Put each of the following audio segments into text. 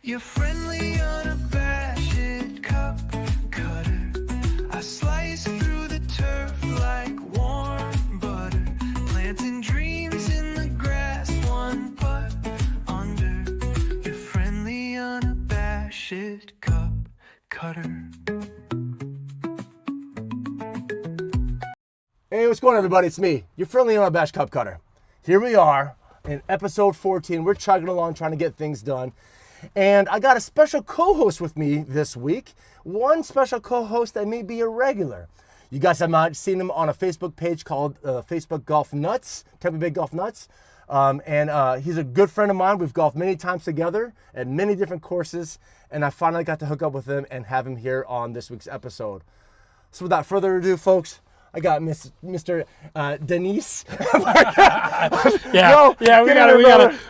Your friendly, unabashed cup cutter. I slice through the turf like warm butter, planting dreams in the grass, one putt under. Your friendly, unabashed cup cutter. Hey, what's going on, everybody? It's me, your friendly Unabashed Cup Cutter. Here we are in episode 14. We're chugging along trying to get things done. And I got a special co-host with me this week. One special co-host that may be a regular. You guys have not seen him on a Facebook page called Facebook Golf Nuts, Tampa Bay Golf Nuts. He's a good friend of mine. We've golfed many times together at many different courses. And I finally got to hook up with him and have him here on this week's episode. So without further ado, folks, I got Mr. Denise. We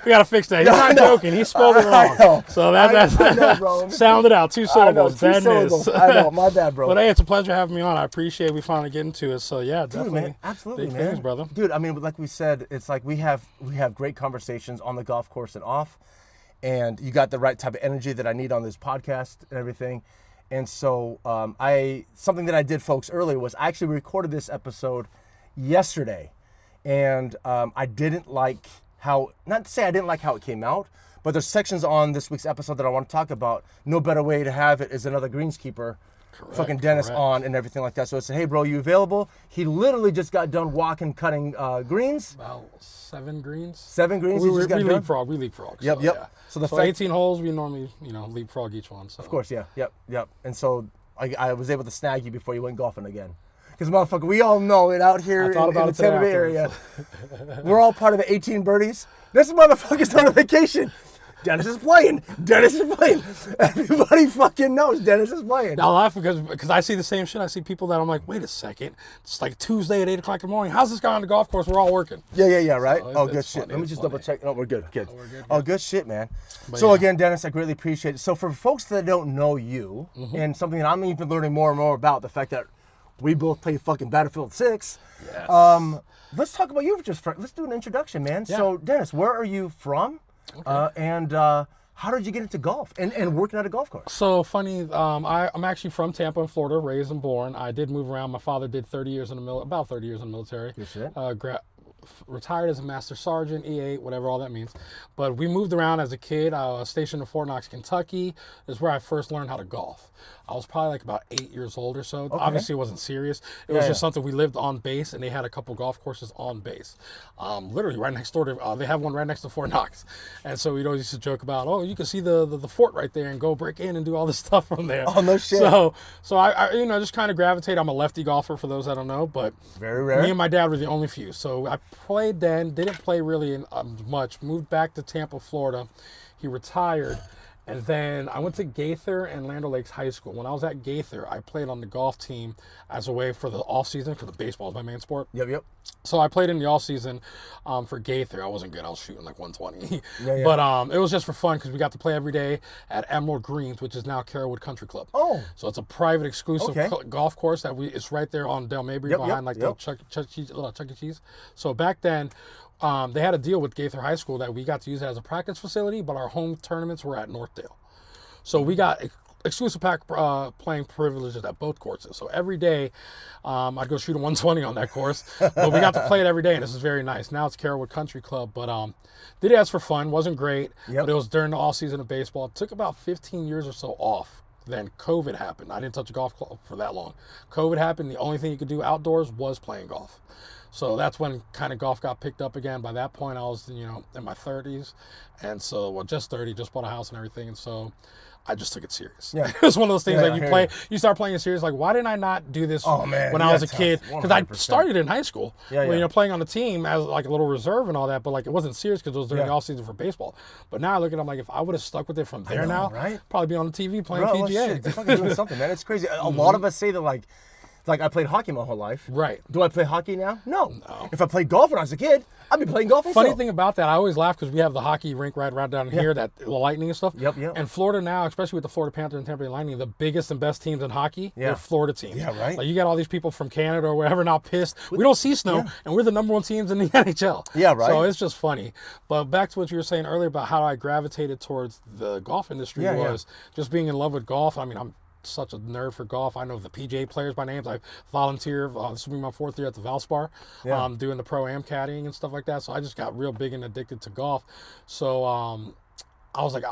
gotta fix that. He's not joking. He spelled it wrong. So that sounded out. Two syllables. I know. My bad, bro. But hey, it's a pleasure having me on. I appreciate we finally getting to it. So yeah, definitely. Dude, man, absolutely, big man. things, brother. Dude, I mean, like we said, it's like we have great conversations on the golf course and off, and you got the right type of energy that I need on this podcast and everything. And so something that I did, folks, earlier was I actually recorded this episode yesterday. And I didn't like how, not to say I didn't like how it came out, but there's sections on this week's episode that I want to talk about. No better way to have it is another greenskeeper, fucking Dennis on and everything like that. So I said, hey, bro, you available? He literally just got done cutting greens. About 7 greens. 7 greens. We leapfrog. Yep. So 18 holes, we normally, leapfrog each one. So. Of course, yeah. Yep. And so I was able to snag you before you went golfing again. Because, motherfucker, we all know it out here in the Tampa Bay area. We're all part of the 18 birdies. This motherfucker's on a vacation. Dennis is playing. Everybody fucking knows Dennis is playing. I laugh because I see the same shit. I see people that I'm like, wait a second. It's like Tuesday at 8 o'clock in the morning. How's this guy on the golf course? We're all working. Yeah, right? So good shit. Funny. Let me just double check. No, we're good. Oh, we're good. Oh, good shit, man. But so again, Dennis, I greatly appreciate it. So for folks that don't know you, and something that I'm even learning more and more about, the fact that we both play fucking Battlefield 6. Yes. Let's talk about you let's do an introduction, man. Yeah. So, Dennis, where are you from? Okay. How did you get into golf and working at a golf course? So funny, I'm actually from Tampa in Florida, raised and born. I did move around. My father did about 30 years in the military. Good shit. Retired as a master sergeant, E8, whatever all that means. But we moved around as a kid. I was stationed in Fort Knox, Kentucky. Is where I first learned how to golf. I was probably like about 8 years old or so. Okay. Obviously, it wasn't serious. It was just something we lived on base, and they had a couple golf courses on base. Literally right next door to, they have one right next to Fort Knox. And so we'd always used to joke about, oh, you can see the fort right there and go break in and do all this stuff from there. Oh, no shit. So I just kind of gravitate. I'm a lefty golfer for those that don't know, but very rare. Me and my dad were the only few. So I played then, didn't play really much, moved back to Tampa, Florida. He retired. And then I went to Gaither and Land O'Lakes High School. When I was at Gaither, I played on the golf team as a way for the off season, because the baseball is my main sport. Yep. So I played in the off season for Gaither. I wasn't good. I was shooting like 120. Yeah. But it was just for fun because we got to play every day at Emerald Greens, which is now Carrollwood Country Club. Oh. So it's a private exclusive golf course it's right there on Del Mabry behind the Chuck E. Cheese. So back then, they had a deal with Gaither High School that we got to use it as a practice facility, but our home tournaments were at Northdale. So we got exclusive playing privileges at both courses. So every day, I'd go shoot a 120 on that course, but we got to play it every day, and this is very nice. Now it's Carrollwood Country Club, but did it as for fun. Wasn't great, but it was during the off season of baseball. It took about 15 years or so off. Then COVID happened. I didn't touch a golf club for that long. COVID happened. The only thing you could do outdoors was playing golf. So that's when kind of golf got picked up again. By that point, I was, in my 30s. And so, just 30, just bought a house and everything. And so I just took it serious. Yeah. It was one of those things you start playing it serious. Like, why didn't I not do this when I was a kid? Because I started in high school, playing on the team as like a little reserve and all that. But like, it wasn't serious because it was during the off season for baseball. But now I look at it, I'm like, if I would have stuck with it from there, probably be on the TV playing PGA. Shit, they're fucking doing something, man. It's crazy. A lot of us say that, like, Like, I played hockey my whole life. Right. Do I play hockey now? No. If I played golf when I was a kid, I'd be playing golf also. Funny thing about that, I always laugh because we have the hockey rink right down here, that the Lightning and stuff. Yep. And Florida now, especially with the Florida Panthers and Tampa Bay Lightning, the biggest and best teams in hockey, they're Florida teams. Yeah, right. Like, you got all these people from Canada or wherever not pissed. We don't see snow, and we're the number one teams in the NHL. Yeah, right. So it's just funny. But back to what you were saying earlier about how I gravitated towards the golf industry was just being in love with golf. I mean, I'm such a nerd for golf. I know the PGA players by names. I volunteer. This will be my 4th year at the Valspar, doing the Pro-Am caddying and stuff like that. So I just got real big and addicted to golf. So I was like,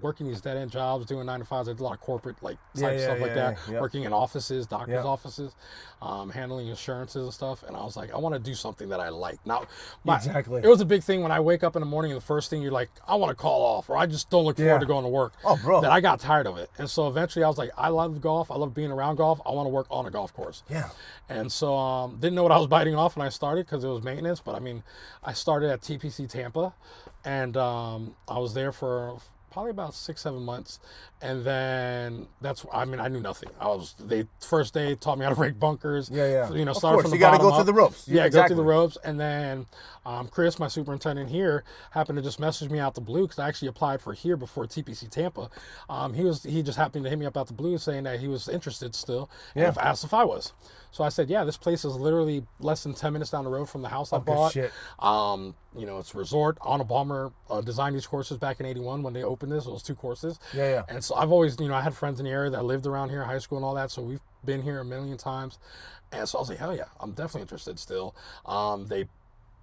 working these dead-end jobs, doing 9 to 5s. I did a lot of corporate stuff like that. Working in offices, doctors' offices, handling insurances and stuff. And I was like, I want to do something that I like. Now, exactly. It was a big thing when I wake up in the morning and the first thing you're like, I want to call off, or I just don't look forward to going to work. Oh, bro. That I got tired of it. And so eventually I was like, I love golf. I love being around golf. I want to work on a golf course. Yeah. And so didn't know what I was biting off when I started because it was maintenance. But I mean, I started at TPC Tampa, and I was there for probably about 6-7 months, and then I knew nothing. First day taught me how to rake bunkers. Yeah. Start from the bottom. You got to go through the ropes. Yeah, go through the ropes, and then Chris, my superintendent here, happened to just message me out the blue because I actually applied for here before TPC Tampa. He just happened to hit me up out the blue saying that he was interested still, and asked if I was. So I said, yeah, this place is literally less than 10 minutes down the road from the house I bought. Shit. It's a resort. Unabashed designed these courses back in '81 when they opened this. It was 2 courses. Yeah. And so I've always, I had friends in the area that lived around here, high school and all that. So we've been here a million times. And so I was like, hell yeah, I'm definitely interested still. They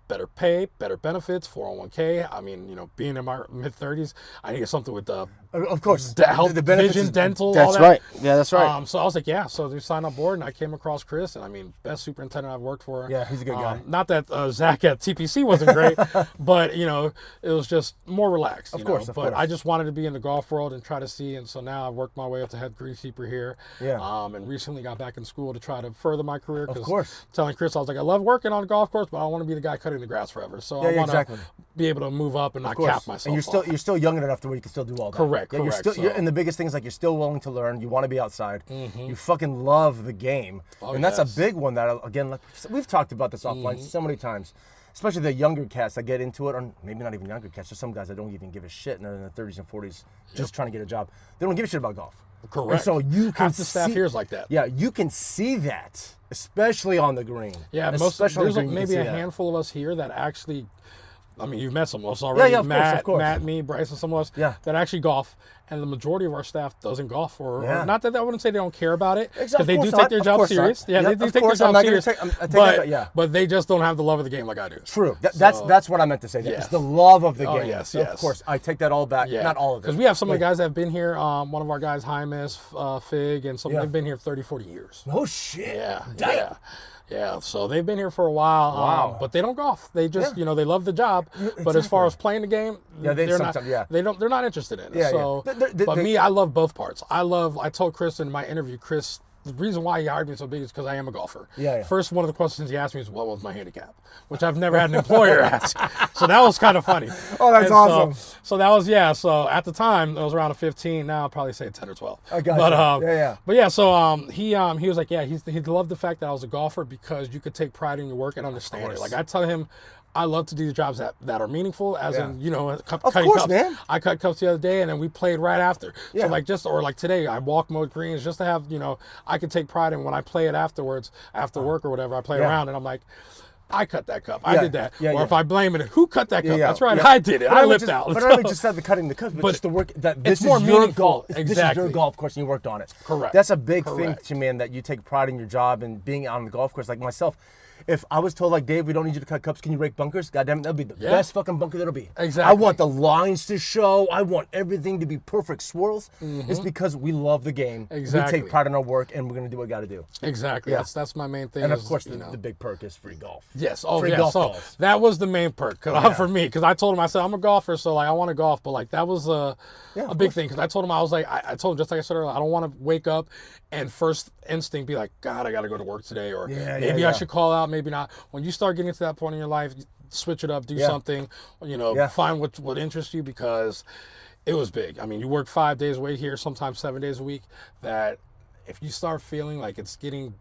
better pay, better benefits, 401k. I mean, being in my mid-30s, I need something with of course, health, the benefits vision, dental, that's all that. Right. Yeah, that's right. So I was like, yeah. So we signed on board, and I came across Chris, and I mean, best superintendent I've worked for. Yeah, he's a good guy. Not that Zach at TPC wasn't great, but it was just more relaxed. Of course. But I just wanted to be in the golf world and try to see, and so now I've worked my way up to head greenskeeper here. Yeah. And recently got back in school to try to further my career. Of course. Telling Chris, I was like, I love working on the golf course, but I don't want to be the guy cutting the grass forever. So I want to be able to move up and not cap myself. And you're still young enough to where you can still do all that. Correct. And the biggest thing is you're still willing to learn. You want to be outside. You fucking love the game, and that's a big one. That again, we've talked about this offline so many times. Especially the younger cats that get into it, or maybe not even younger cats. There's some guys that don't even give a shit, and they're in their 30s and 40s just trying to get a job. They don't give a shit about golf. Correct. And so you can half the staff here is like that. Yeah, you can see that, especially on the green. Yeah, there's maybe a handful of us here that actually. I mean, you've met some of us already. Yeah, of course. Matt, me, Bryce, and some of us that actually golf. And the majority of our staff doesn't golf. Or not that I wouldn't say they don't care about it. Because they do take their job serious. Yeah, they do take their job serious. But they just don't have the love of the game like I do. True. That's what I meant to say. It's the love of the game. Yes. Of course. I take that all back. Not all of it. Because we have some of the guys that have been here. One of our guys, Jaimes, Fig, and some they've been here 30, 40 years. No shit. Yeah. Yeah, so they've been here for a while, but they don't golf. They just, they love the job. But as far as playing the game, they're not interested in it. So, but me, I love both parts. I told Chris in my interview, the reason why he hired me so big is because I am a golfer. First, one of the questions he asked me is, what was my handicap? Which I've never had an employer ask. So that was kind of funny. Oh, that's awesome. So that was, so at the time, it was around a 15. Now I'll probably say a 10 or 12. I got But so he was like, he loved the fact that I was a golfer because you could take pride in your work and understand it. Like I tell him, I love to do the jobs that are meaningful, as in, cutting cups. Man. I cut cups the other day, and then we played right after. So like today, I walk mowed greens just to have, I can take pride in when I play it afterwards, after work or whatever, I play around, and I'm like, I cut that cup. I did that. Or if I blame it, who cut that cup? That's right. I did it. I lipped out. But not only just the cutting the cup, but just the work. This is more your golf. This is your golf course, and you worked on it. Correct. That's a big thing to me, and that you take pride in your job and being on the golf course. Like myself, if I was told, like, Dave, we don't need you to cut cups, can you rake bunkers? Goddamn, that'd be the best fucking bunker that'll be. Exactly. I want the lines to show. I want everything to be perfect swirls. It's because we love the game. Exactly. We take pride in our work, and we're going to do what we got to do. Exactly. That's my main thing. And of course, the big perk is free golf. Yes. Free golf So balls. that was the main perk for me, because I told him, I said, I'm a golfer, so like I want to golf, but like that was a big thing, because I told him, I was like, I told him, just like I said earlier, I don't want to wake up and first instinct be like, God, I got to go to work today, or maybe I should call out, maybe not. When you start getting to that point in your life, switch it up, do something, find what interests you, because it was big. I mean, you work 5 days a week here, sometimes 7 days a week, that if you start feeling like it's getting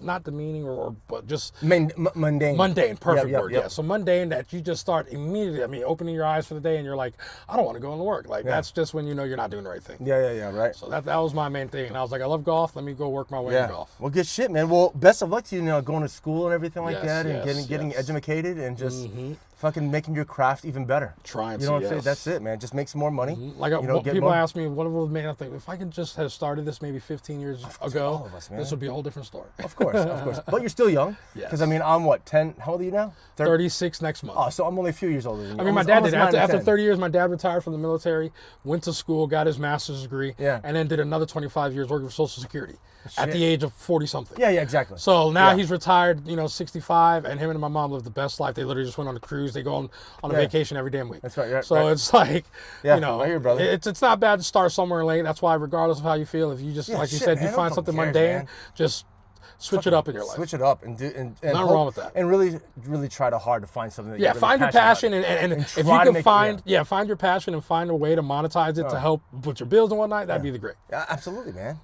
not demeaning but just mundane. Mundane, perfect Yep, word. yep. Yeah, so mundane that you just start immediately. I mean, opening your eyes for the day, and you're like, I don't want to go into work. Like that's just when you know you're not doing the right thing. Yeah, right. So that was my main thing, and I was like, I love golf. Let me go work my way in golf. Well, good shit, man. Well, best of luck to you, going to school and everything like Yes, that, and yes, getting yes. educated and just fucking making your craft even better. Trying You know to, what I'm saying? yes. That's it, man. Just make some more money. Like get people more. ask me, what would have made? I think if I could just have started this maybe 15 years ago, all of us, man. this would be a whole different story. Of course. But you're still young. Yes. Because I mean, I'm what, 10? How old are you now? 36 next month. Oh, so I'm only a few years older than you. I mean, my Almost- dad did. almost 9 After to 10. 30 years, my dad retired from the military, went to school, got his master's degree, and then did another 25 years working for Social Security at the age of 40-something. Yeah, exactly. So now he's retired, 65, and him and my mom live the best life. They literally just went on a cruise. They go on a vacation every damn week. That's right. Yeah, So right. it's like, right here, brother. it's not bad to start somewhere late. That's why, regardless of how you feel, if you just, like you shit, said, man, you who find fucking something cares, mundane, man? just switch it up in your life. Switch it up and do and Nothing hope- wrong with that. And really try to hard to find something that Yeah, you're really find your passion, passionate and about. if you try to can make it- find find your passion and find a way to monetize it to help with your bills and whatnot, that'd be the great. Yeah, absolutely, man.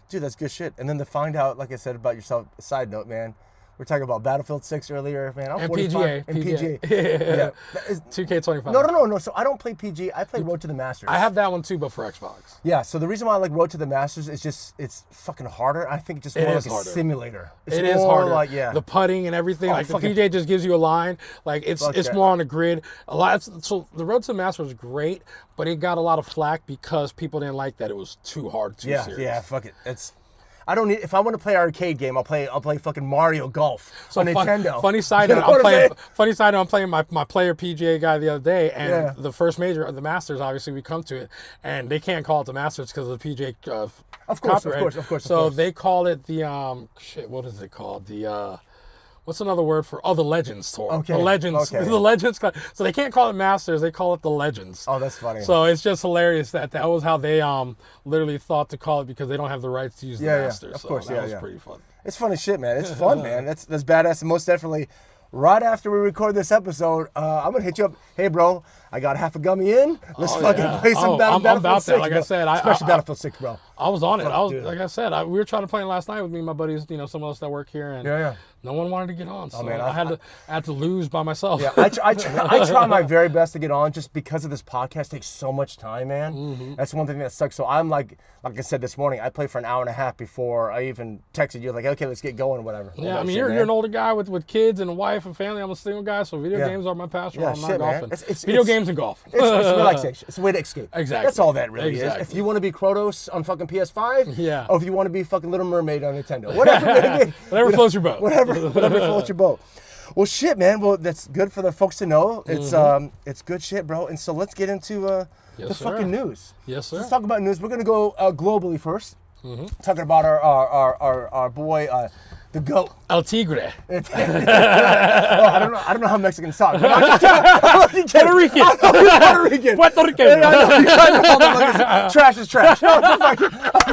Dude, that's good shit. And then to find out, like I said about yourself, side note, man, we're talking about Battlefield 6 earlier, man. I'm And 45. PGA. And PGA. Yeah. That is- 2K25. No. So I don't play PG. I play Road to the Masters. I have that one too, but for Xbox. Yeah, so the reason why I like Road to the Masters is just, it's fucking harder. I think it's just It more is like harder. a simulator. It's It is more harder. like, The putting and everything. Oh, Like the fucking- PJ just gives you a line. Like it's yeah. more on the grid. So the Road to the Masters was great, but it got a lot of flack because people didn't like that it was too hard, too serious. Yeah, fuck it. I don't need. If I want to play an arcade game, I'll play fucking Mario Golf on Nintendo. Funny side You note, know what I'm saying? Funny side note, I'm playing my player PGA guy the other day, and Yeah. the first major of the Masters, obviously we come to it, and they can't call it the Masters because of the PGA Of course. So they call it the what is it called? The what's another word for the Legends Tour? Okay. The Legends. Okay. The Legends. So they can't call it Masters, they call it the Legends. Oh, that's funny. So it's just hilarious that was how they literally thought to call it because they don't have the rights to use the Masters. Of course, so that was pretty fun. It's funny shit, man. It's fun, man. That's badass. And most definitely, right after we record this episode, I'm gonna hit you up. Hey, bro, I got half a gummy in. Let's fucking play some I'm Battlefield about 6. that. Like I bro. said, especially Battlefield 6, bro. I was on it. dude. Like I said, we were trying to play it last night with me and my buddies. Some of us that work here, and no one wanted to get on. So man, I had to lose by myself. Yeah, I try my very best to get on just because of this podcast takes so much time, man. Mm-hmm. That's one thing that sucks. So I'm like I said this morning, I played for an hour and a half before I even texted you, like, okay, let's get going, whatever. Yeah, I mean, you're an older guy with kids and a wife and family. I'm a single guy, so video games are my passion. Yeah, I'm not shit, man. golfing. It's Video games and golf. It's relaxation. It's a way to escape. Exactly. That's all that really is. Exactly. If you want to be Kratos on fucking PS5, Yeah. or if you want to be fucking Little Mermaid on Nintendo, whatever. Whatever floats your boat. Whatever floats your boat. Well, shit, man. Well, that's good for the folks to know. It's good shit, bro. And so let's get into the fucking news. Yes, sir. Let's talk about news. We're gonna go globally first. Talking about our boy, the GOAT. El Tigre. I don't know how Mexicans talk. But I'm Puerto Rican. Puerto Rican. Puerto Rican. Trash is trash. No, I'm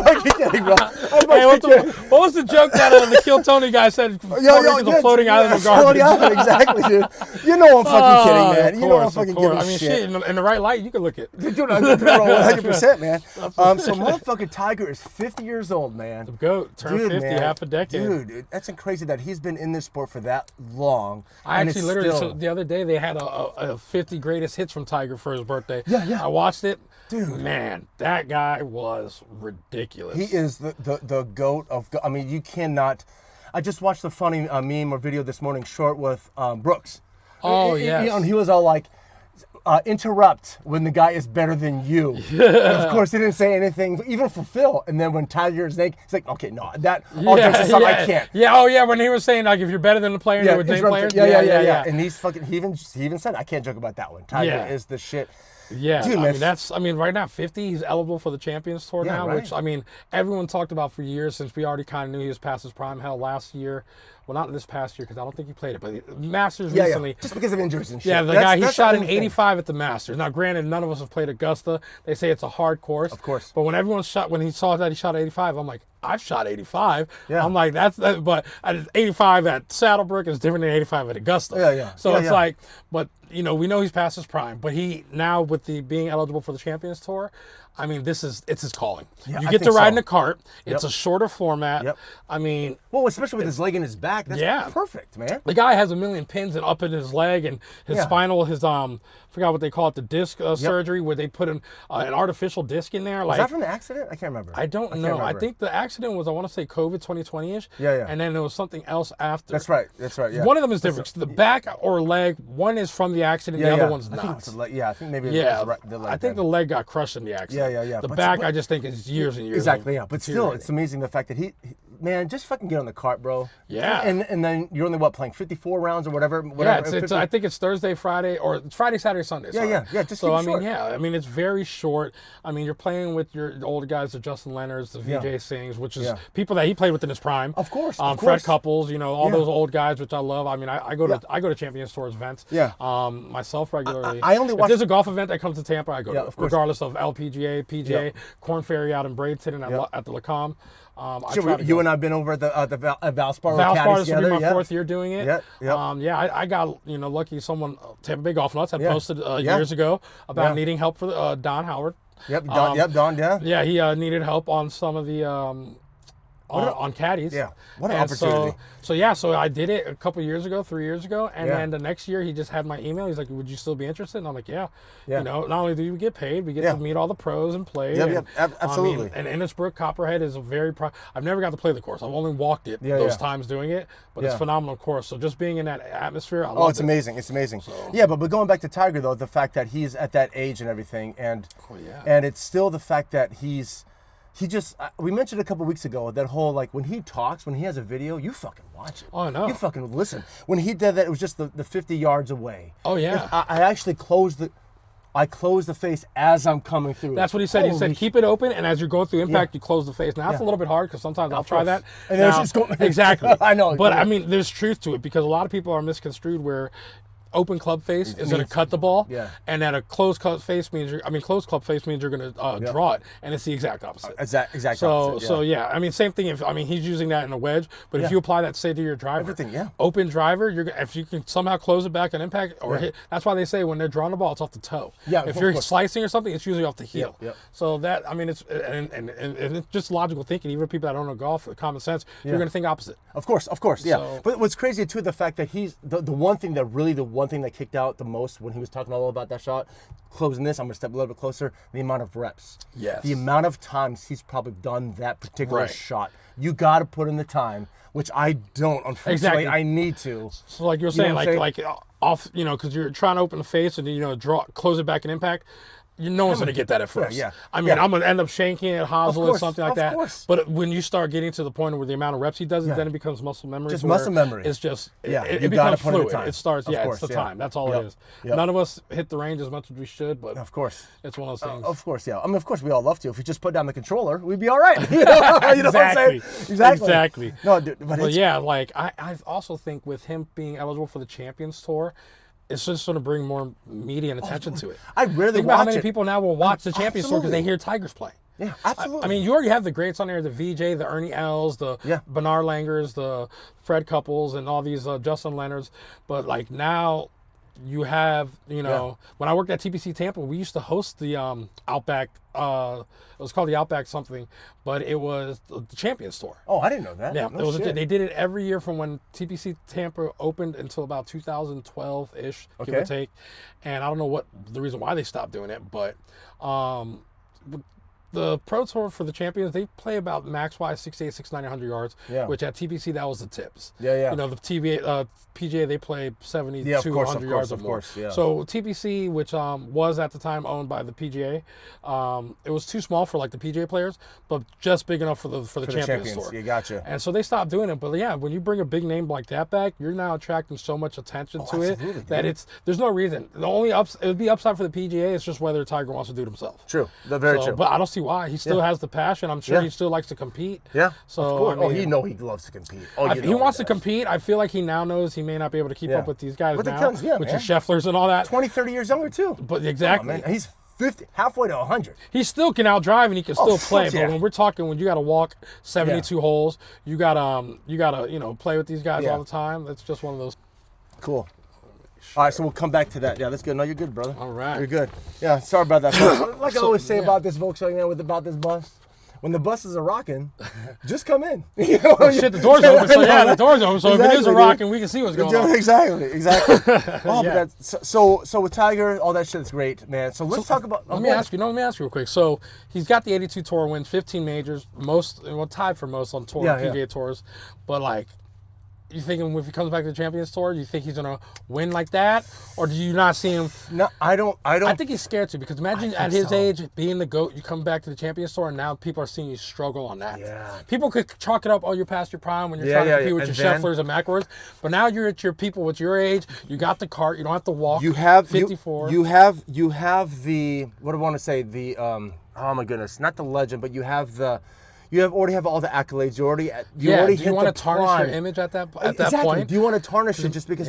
fucking kidding, bro. Hey, what was the joke that the Kill Tony guy said? Puerto Rican's a floating island of Floating garbage. island, exactly, dude. You know I'm fucking kidding, man. You know I'm fucking giving I mean, shit. in the right light, you can look it. Dude, I'm 100%, man. So motherfucking Tiger is 50 years old, man. The GOAT turned 50, man. half a decade. Dude, that's crazy that he's been in this sport for that long. I and actually it's literally, still- so the other day, they had a 50 greatest hits from Tiger for his birthday. Yeah. I watched it. Dude. Man, that guy was ridiculous. He is the GOAT of. I mean, you cannot. I just watched the funny meme or video this morning, short with Brooks. Oh, yes. And he was all like, interrupt when the guy is better than you. And of course, he didn't say anything, even for Phil. And then when Tiger's like, he's like, okay, no, that all jokes aside, I can't. Yeah, oh yeah, when he was saying like if you're better than the player, you would name players. Yeah. And he's fucking. He even said, I can't joke about that one. Tiger is the shit. Yeah, Dude, I mean, right now, 50, he's eligible for the Champions Tour now, right. which, I mean, everyone talked about for years since we already kind of knew he was past his prime. Hell, last year, well, not this past year because I don't think he played it, but the Masters recently. Just because of injuries and shit. Yeah, the guy, he shot an an 85 at the Masters. Now, granted, none of us have played Augusta. They say it's a hard course. Of course. But when when he saw that he shot 85, I'm like, I've shot 85. Yeah. I'm like, but 85 at Saddlebrook is different than 85 at Augusta. Yeah. So it's like, but, we know he's past his prime. But he, now with being eligible for the Champions Tour, I mean, it's his calling. Yeah, you I get to think ride so. in a cart. It's a shorter format. Yep. I mean, well, especially with his leg in his back, that's perfect, man. The guy has a million pins and up in his leg and his spinal, forgot what they call it, the disc surgery, where they put an artificial disc in there. Was that from the accident? I can't remember. I don't know. I think the accident was, I want to say COVID 2020-ish. Yeah. And then there was something else after. That's right. Yeah. One of them is different. The back or leg, one is from the accident, the other one's not. I think maybe the leg. I think the leg got crushed in the accident. Yeah. The back, I just think is years and years. Exactly, yeah. But still, it's amazing the fact that he man, just fucking get on the cart, bro. Yeah. And then you're only playing 54 rounds or whatever. Yeah, I think it's Thursday, Friday, or it's Friday, Saturday, Sunday. Sorry. Yeah. Just so keep it short. I mean, it's very short. I mean, you're playing with your older guys, the Justin Leonards, the VJ Sings, which is people that he played with in his prime. Of course. Fred Couples, all those old guys, which I love. I mean, I go to Champions Tours events. Yeah. Myself regularly. I only watch. If there's a golf event that comes to Tampa, I go to, regardless of LPGA, PGA, Corn Ferry out in Bradenton and at the LaCom. You and I've been over at the Valspar. Valspar, this will be my 4th year doing it. Yeah. I got lucky. Someone, Tampa Bay Golf Nuts, had posted years ago about needing help for Don Howard. Don. Yeah, he needed help on some of the on caddies. Yeah, what an opportunity. So I did it a couple years ago, 3 years ago, and then the next year he just had my email. He's like, "Would you still be interested?" And I'm like, "Yeah." Not only do we get paid, we get to meet all the pros and play. Absolutely. And Innisbrook Copperhead is a very. I've never got to play the course. I've only walked it those times doing it, but it's a phenomenal course. So just being in that atmosphere, I love it's amazing. It's amazing. So. Yeah, but going back to Tiger though, the fact that he's at that age and everything, and it's still the fact that we mentioned a couple weeks ago that whole, like, when he talks, when he has a video, you fucking watch it. Oh, I know. You fucking listen. When he did that, it was just the 50 yards away. Oh, yeah. I actually closed the face as I'm coming through. That's what he said. He said, keep it open, and as you're going through impact, you close the face. Now, that's a little bit hard because sometimes I'll try that. And then it's just going. Exactly. I know. But, I mean, there's truth to it because a lot of people are misconstrued where open club face is going to cut the ball, and that a closed club face means you're going to draw it, and it's the exact opposite. Exactly. So I mean, same thing. He's using that in a wedge, but if you apply that, say, to your driver, open driver, if you can somehow close it back on impact or hit, that's why they say when they're drawing the ball, it's off the toe. Yeah, if you're slicing or something, it's usually off the heel. Yep. So that, I mean, it's and it's just logical thinking. Even people that don't know golf, common sense, you're going to think opposite. Of course, yeah. So, but what's crazy too, the fact that he's the one thing that kicked out the most when he was talking all about that shot, closing this, I'm going to step a little bit closer, the amount of reps. Yes. The amount of times he's probably done that particular shot. You got to put in the time, which I don't, unfortunately. Exactly. I need to. So like you're saying, like off, because you're trying to open the face and close it back in impact. No one's going to get that at first. I mean, I'm going to end up shanking it, hosel it, something like that. But when you start getting to the point where the amount of reps he does it, then it becomes muscle memory. Just muscle memory. It's just, it becomes fluid. It starts, it's the time. That's all it is. None of us hit the range as much as we should, but of course, it's one of those things. Of course, yeah. I mean, of course, we all love to. If we just put down the controller, we'd be all right. You know what I'm saying? Exactly. No, dude, but like, I also think with him being eligible for the Champions Tour, it's just going to bring more media and attention to it. I rarely Think watch about how many it. people now will watch the Champions Tour because they hear Tigers play. Yeah, absolutely. I mean, you already have the greats on there, the VJ, the Ernie Els, the Bernard Langers, the Fred Couples, and all these Justin Leonards. But, like, now you have, when I worked at TPC Tampa, we used to host the Outback, it was called the Outback something, but it was the Champions Tour. Oh, I didn't know that. Yeah, they did it every year from when TPC Tampa opened until about 2012-ish, give or take. And I don't know what the reason why they stopped doing it, but the Pro Tour for the Champions, they play about max-wise 68, 69, 100 yards, which at TPC, that was the tips. Yeah. The PGA, they play 72, 100 yards or more. So TPC, which was at the time owned by the PGA, it was too small for like the PGA players, but just big enough for the Champions Tour. You gotcha. And so they stopped doing it. But yeah, when you bring a big name like that back, you're now attracting so much attention to it that there's no reason. The only it would be upside for the PGA. It's just whether Tiger wants to do it himself. True. Very true. But I don't see why. He still has the passion. I'm sure he still likes to compete. Yeah. So I mean, he loves to compete. He wants to compete. I feel like he now knows he may not be able to keep up with these guys now, which is Scheffler's and all that. 20, 30 years younger too. But exactly. Oh, man. He's 50, halfway to 100. He still can outdrive and he can still play. But when we're talking, when you got to walk 72 holes, you gotta play with these guys all the time. That's just one of those. Cool. All right, so we'll come back to that. Yeah, that's good. No, you're good, brother. All right. You're good. Yeah, sorry about that. Like I always say about this Volkswagen, about this bus. When the buses are rocking, just come in. You know? Shit, the door's open. So yeah, the door's open. So exactly, if it is a rocking, we can see what's going on. Exactly. Oh, yeah. But so with Tiger, all that shit is great, man. So let's talk about. Let me ask you real quick. So he's got the 82 Tour wins, 15 majors, tied for most on tour PGA tours, but like. You thinking if he comes back to the Champions Tour, do you think he's gonna win like that, or do you not see him? No, I don't. I think he's scared to because imagine at his age being the GOAT, you come back to the Champions Tour, and now people are seeing you struggle on that. Yeah. People could chalk it up. Oh, you're past your prime when you're trying to compete with your Schefflers and McIlroys, but now you're at your people with your age. You got the cart. You don't have to walk. You have 54. You have the what do I want to say? The oh my goodness, not the legend, but you have the. You already have all the accolades. You already do you want to tarnish your image at that point? Do you want to tarnish it just because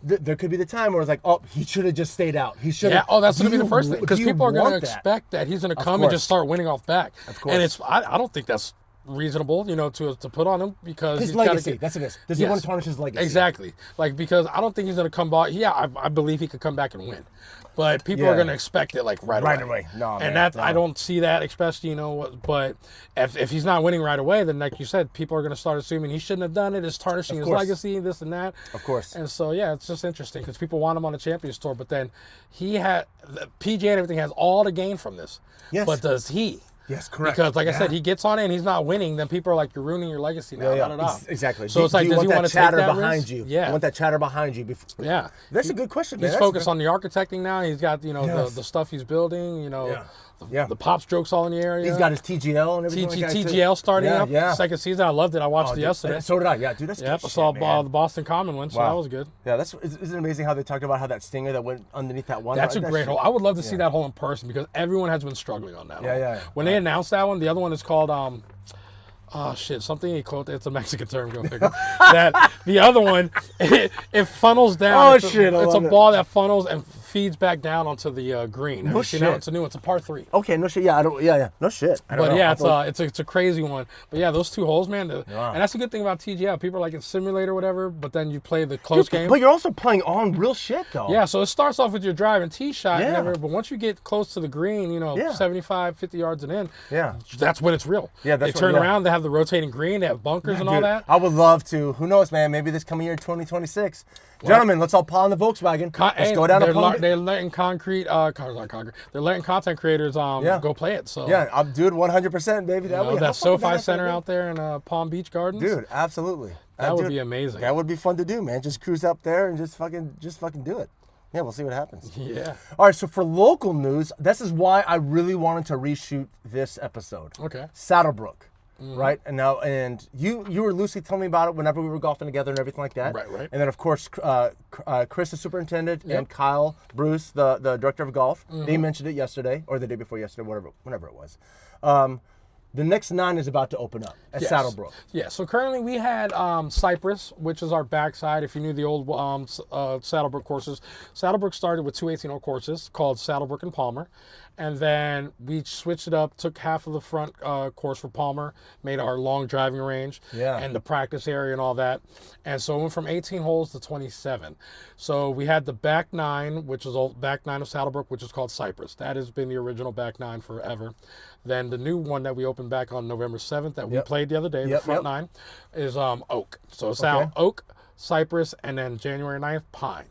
there could be the time where it's like, oh, he should have just stayed out. He should. Yeah. Oh, that's going to be the first thing because people are going to expect that he's going to come and just start winning off back. Of course. And I don't think that's reasonable, to put on him because his legacy. That's it. Does he want to tarnish his legacy? Exactly. Like because I don't think he's going to come back. Yeah, I believe he could come back and win. But people are going to expect it like right away. No, and I don't see that, especially But if he's not winning right away, then like you said, people are going to start assuming he shouldn't have done it. It's tarnishing his legacy, this and that. Of course. And so it's just interesting because people want him on the Champions Tour, but then the PGA and everything has all to gain from this. Yes. But does he? Yes, correct. Because, like I said, he gets on it and he's not winning. Then people are like, "You're ruining your legacy now." Exactly. So it's like, does he want to take that behind risk? you? Yeah. You want that chatter behind you. Yeah. That's a good question. He's focused on the architecting now. He's got the stuff he's building. The pop strokes all in the area. He's got his TGL and everything. TGL starting up. Yeah. Second season. I loved it. I watched it yesterday. So did I. Yeah, dude, that's good. I saw the Boston Common one, so that was good. Yeah, isn't it amazing how they talked about how that stinger that went underneath that one? That's a great hole. I would love to see that hole in person because everyone has been struggling on that hole. Yeah. When they announced that one, the other one is called something he called. It's a Mexican term. Go figure. That the other one, it funnels down. It's a ball that funnels and feeds back down onto the green. No shit. It's a new one. It's a par 3. Okay, no shit. Yeah, no shit. It's a crazy one. But yeah, those two holes, man. And that's the good thing about TGL. People are like it's simulator or whatever, but then you play the close game. But you're also playing on real shit though. Yeah, so it starts off with your drive and tee shot and whatever, but once you get close to the green, 75, 50 yards and in, that's when it's real. Yeah, they turn around, they have the rotating green, they have bunkers and all that. I would love to. Who knows, man? Maybe this coming year, 2026. Gentlemen, let's all pile in the Volkswagen. Let's go down to They're letting They're letting content creators go play it. So dude, 100%, baby. That SoFi Center out there in Palm Beach Gardens. Dude, absolutely. That would be amazing. That would be fun to do, man. Just cruise up there and just fucking do it. Yeah, we'll see what happens. Yeah. All right, so for local news, this is why I really wanted to reshoot this episode. Okay. Saddlebrook. Right, and you were loosely telling me about it whenever we were golfing together and everything like that. Right. And then of course, Chris, the superintendent, and Kyle Bruce, the director of golf, they mentioned it yesterday or the day before yesterday, whenever it was. The next 9 is about to open up at Saddlebrook. Yeah, so currently we had Cypress, which is our backside. If you knew the old Saddlebrook courses, Saddlebrook started with 2 18-hole courses called Saddlebrook and Palmer. And then we switched it up, took half of the front course for Palmer, made our long driving range and the practice area and all that. And so it went from 18 holes to 27. So we had the back 9, which is back 9 of Saddlebrook, which is called Cypress. That has been the original back 9 forever. Then the new one that we opened back on November 7th that we played the other day, the front 9, is Oak. So it's now Oak, Cypress, and then January 9th, Pine.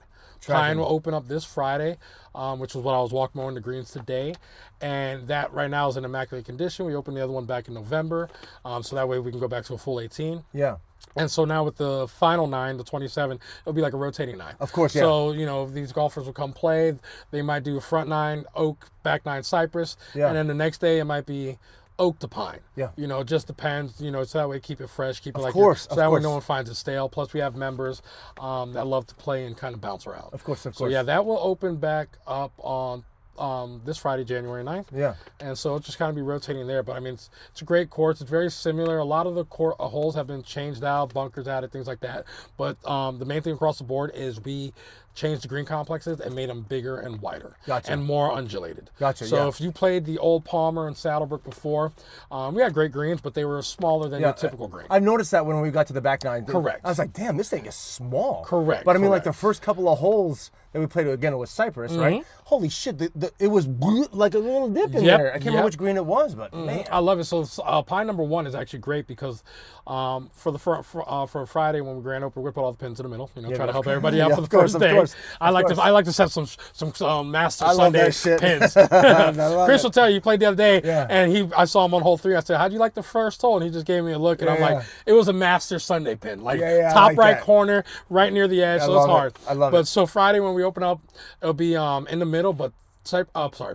Pine will open up this Friday, which was what I was walking mowing the greens today. And that right now is in immaculate condition. We opened the other one back in November, so that way we can go back to a full 18. Yeah. And so now with the final 9, the 27, it'll be like a rotating 9. Of course, yeah. So, these golfers will come play. They might do a front 9, Oak, back 9, Cypress. Yeah. And then the next day it might be Oak to Pine. Yeah. It just depends, so that way keep it fresh, keep it so that way no one finds it stale. Plus we have members that love to play and kind of bounce around. Of course. So yeah, that will open back up on this Friday, January 9th. Yeah. And so it'll just kind of be rotating there. But I mean, it's a great course. It's very similar. A lot of the holes have been changed out, bunkers added, things like that. But the main thing across the board is we changed the green complexes and made them bigger and wider Gotcha. and more undulated. Gotcha, So yeah. if you played the old Palmer and Saddlebrook before, we had great greens, but they were smaller than your typical green. I've noticed that when we got to the back nine. Correct. I was like, damn, this thing is small. Correct. But I mean, like correct. the first couple of holes that we played again, it was Cypress, right? Holy shit, it was like a little dip in there. I can't remember which green it was, but man. I love it. So pine number 1 is actually great because for Friday when we grand open, we're gonna put all the pins in the middle. Try to help everybody out for the first day. I like to set some Master Sunday pins. Chris will tell you, he played the other day, and I saw him on hole 3. I said, "How'd you like the first hole?" And he just gave me a look, and I'm like, "It was a Master Sunday pin, like top like right that. corner, right near the edge." So it's hard. I love it. But so Friday when we open up, it'll be in the middle, but.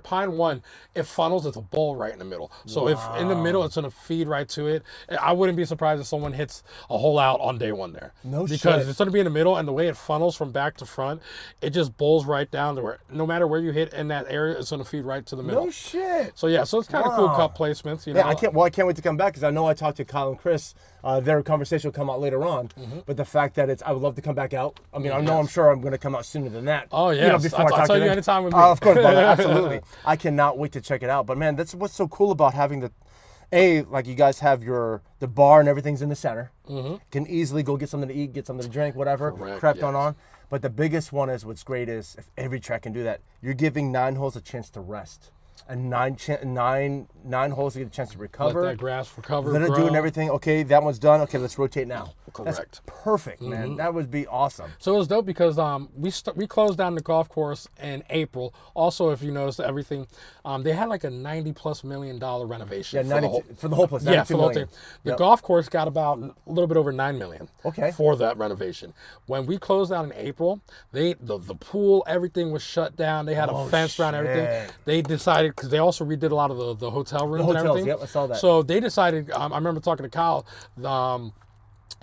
Pine 1, it funnels, it's a bowl right in the middle. So if in the middle, it's going to feed right to it. I wouldn't be surprised if someone hits a hole out on day 1 there. Because it's going to be in the middle, and the way it funnels from back to front, it just bowls right down to where, no matter where you hit in that area, it's going to feed right to the middle. No shit. So yeah, so it's kind of cool cup placements. Yeah, I can't wait to come back because I know I talked to Kyle and Chris. Their conversation will come out later on. But the fact that I would love to come back out. I mean, I'm sure I'm going to come out sooner than that. Oh yeah, before I'll tell you anytime with me. Of course, brother, absolutely. I cannot wait to check it out. But man, that's what's so cool about having like you guys have the bar and everything's in the center. Can easily go get something to eat, get something to drink, whatever. Correct, on. But the biggest one is what's great is if every track can do that, you're giving 9 holes a chance to rest. And nine holes to get a chance to recover. Let that grass recover. Let it do and everything. Okay, that one's done. Okay, let's rotate now. Correct. That's perfect, man. That would be awesome. So it was dope because we closed down the golf course in April. Also, if you notice everything, they had like a $90+ million renovation. Yeah, for the whole place. Yeah, for the whole thing. The golf course got about a little bit over $9 million. Okay. For that renovation. When we closed out in April, the pool, everything was shut down. They had a fence around everything. They decided because they also redid a lot of the hotel rooms and everything. Yep, I saw that. So they decided. I remember talking to Kyle.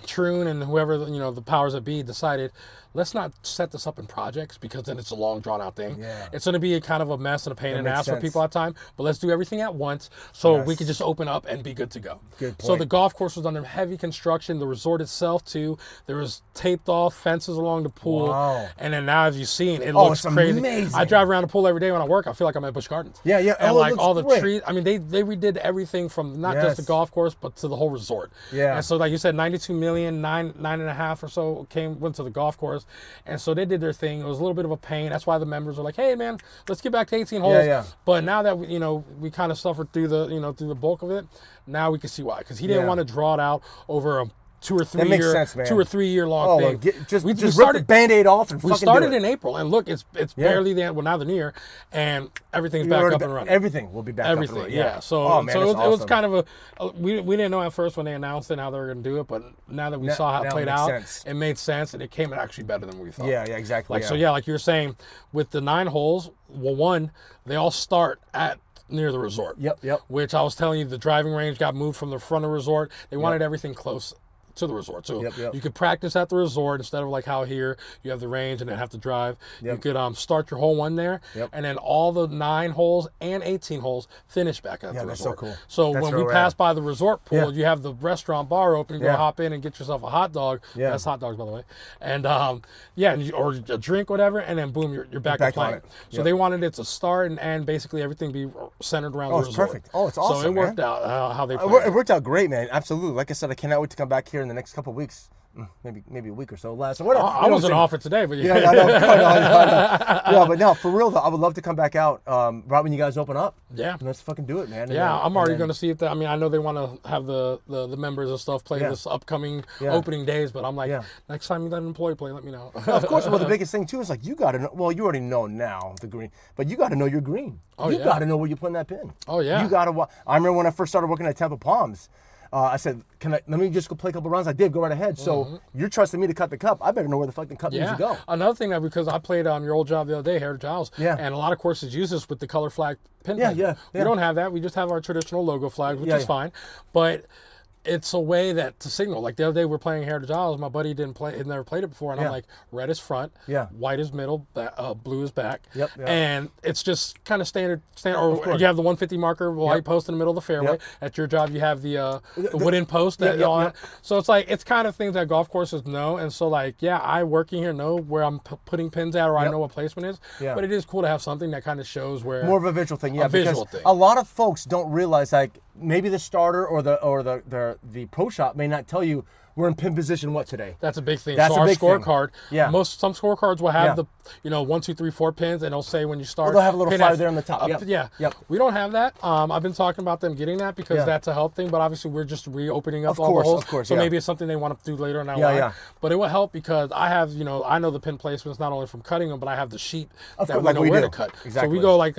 Troon and whoever, the powers that be decided, let's not set this up in projects because then it's a long drawn out thing. Yeah. It's going to be a kind of a mess and a pain in the ass for sense. people at time, but let's do everything at once so we can just open up and be good to go. Good point. So the golf course was under heavy construction, the resort itself too. There was taped off fences along the pool. Wow. And then now as you've seen, it looks it's crazy. amazing. I drive around the pool every day when I work. I feel like I'm at Busch Gardens. Yeah. And it like looks all the great. trees, I mean, they redid everything from not just the golf course, but to the whole resort. Yeah. And so like you said, 92 million, 9.5 or so went to the golf course. And so they did their thing. It was a little bit of a pain. That's why the members were like, hey man, let's get back to 18 holes. Yeah. But now that we kind of suffered through the bulk of it, now we can see why. Because he didn't want to draw it out over a 2 or 3 year, sense, man. 2 or 3 year long thing. Just rip the Band-Aid off and we fucking started do it. in April, and look, it's barely the end. Well, now the new year, and everything's back up and running. Everything will be back up and running. Yeah. So, it was kind of we didn't know at first when they announced it how they were going to do it, but now that we saw how it played out, it made sense, and it came actually better than we thought. Yeah, exactly. Like you were saying, with the 9 holes, one, they all start at near the resort. Yep. Which I was telling you, the driving range got moved from the front of the resort. They wanted everything close to the resort. So you could practice at the resort instead of like how here you have the range and then have to drive. You could start your hole 1 there, and then all the 9 holes and 18 holes finish back at the resort. That's so cool. So when we pass by the resort pool, you have the restaurant bar open. You go hop in and get yourself a hot dog. That's hot dogs, by the way. And or a drink, whatever, and then boom, you're back to playing. So they wanted it to start and end, basically everything be centered around the resort. Oh, it's perfect. Oh, it's awesome. So it worked out how they planned. It worked out great, man. Absolutely. Like I said, I cannot wait to come back here in the next couple of weeks. Maybe a week or so last. I wasn't offered today, but yeah, I know. Yeah, but no, for real though, I would love to come back out right when you guys open up. Yeah, let's fucking do it, man. Yeah, I'm already going to see if I mean, I know they want to have the members and stuff play this upcoming opening days, but I'm like, next time you let an employee play, let me know. Of course. Well, the biggest thing too is like you got to know. Well, you already know now the green, but you got to know your green. You got to know where you're putting that pin. Oh yeah. You got to. I remember when I first started working at Temple Palms. I said, let me just go play a couple rounds. I did, go right ahead. So you're trusting me to cut the cup. I better know where the fucking cup needs to go. Another thing because I played on your old job the other day, Heritage Isles, and a lot of courses use this with the color flag pin. We don't have that. We just have our traditional logo flag, which is fine. But it's a way that to signal. Like the other day, we're playing Heritage Isles. My buddy had never played it before, and I'm like, red is front, white is middle, blue is back, and it's just kind of standard. Or you have the 150 marker, white post in the middle of the fairway. At your job, you have the wooden post that So it's like it's kind of things that golf courses know, and so like I working here know where I'm putting pins at, or I know what placement is. But it is cool to have something that kind of shows where more of a visual thing. A visual thing. A lot of folks don't realize like maybe the starter or the pro shop may not tell you we're in pin position today. That's a big thing. That's so a our big scorecard, thing. Some scorecards will have the 1, 2, 3, 4 pins, and it'll say when you start. They'll have a little flyer there on the top. We don't have that. I've been talking about them getting that because that's a help thing. But obviously, we're just reopening up all the holes. Of course, so maybe it's something they want to do later in our line. But it will help because I have, I know the pin placements not only from cutting them, but I have the sheet that we know where to cut. Exactly. So we go like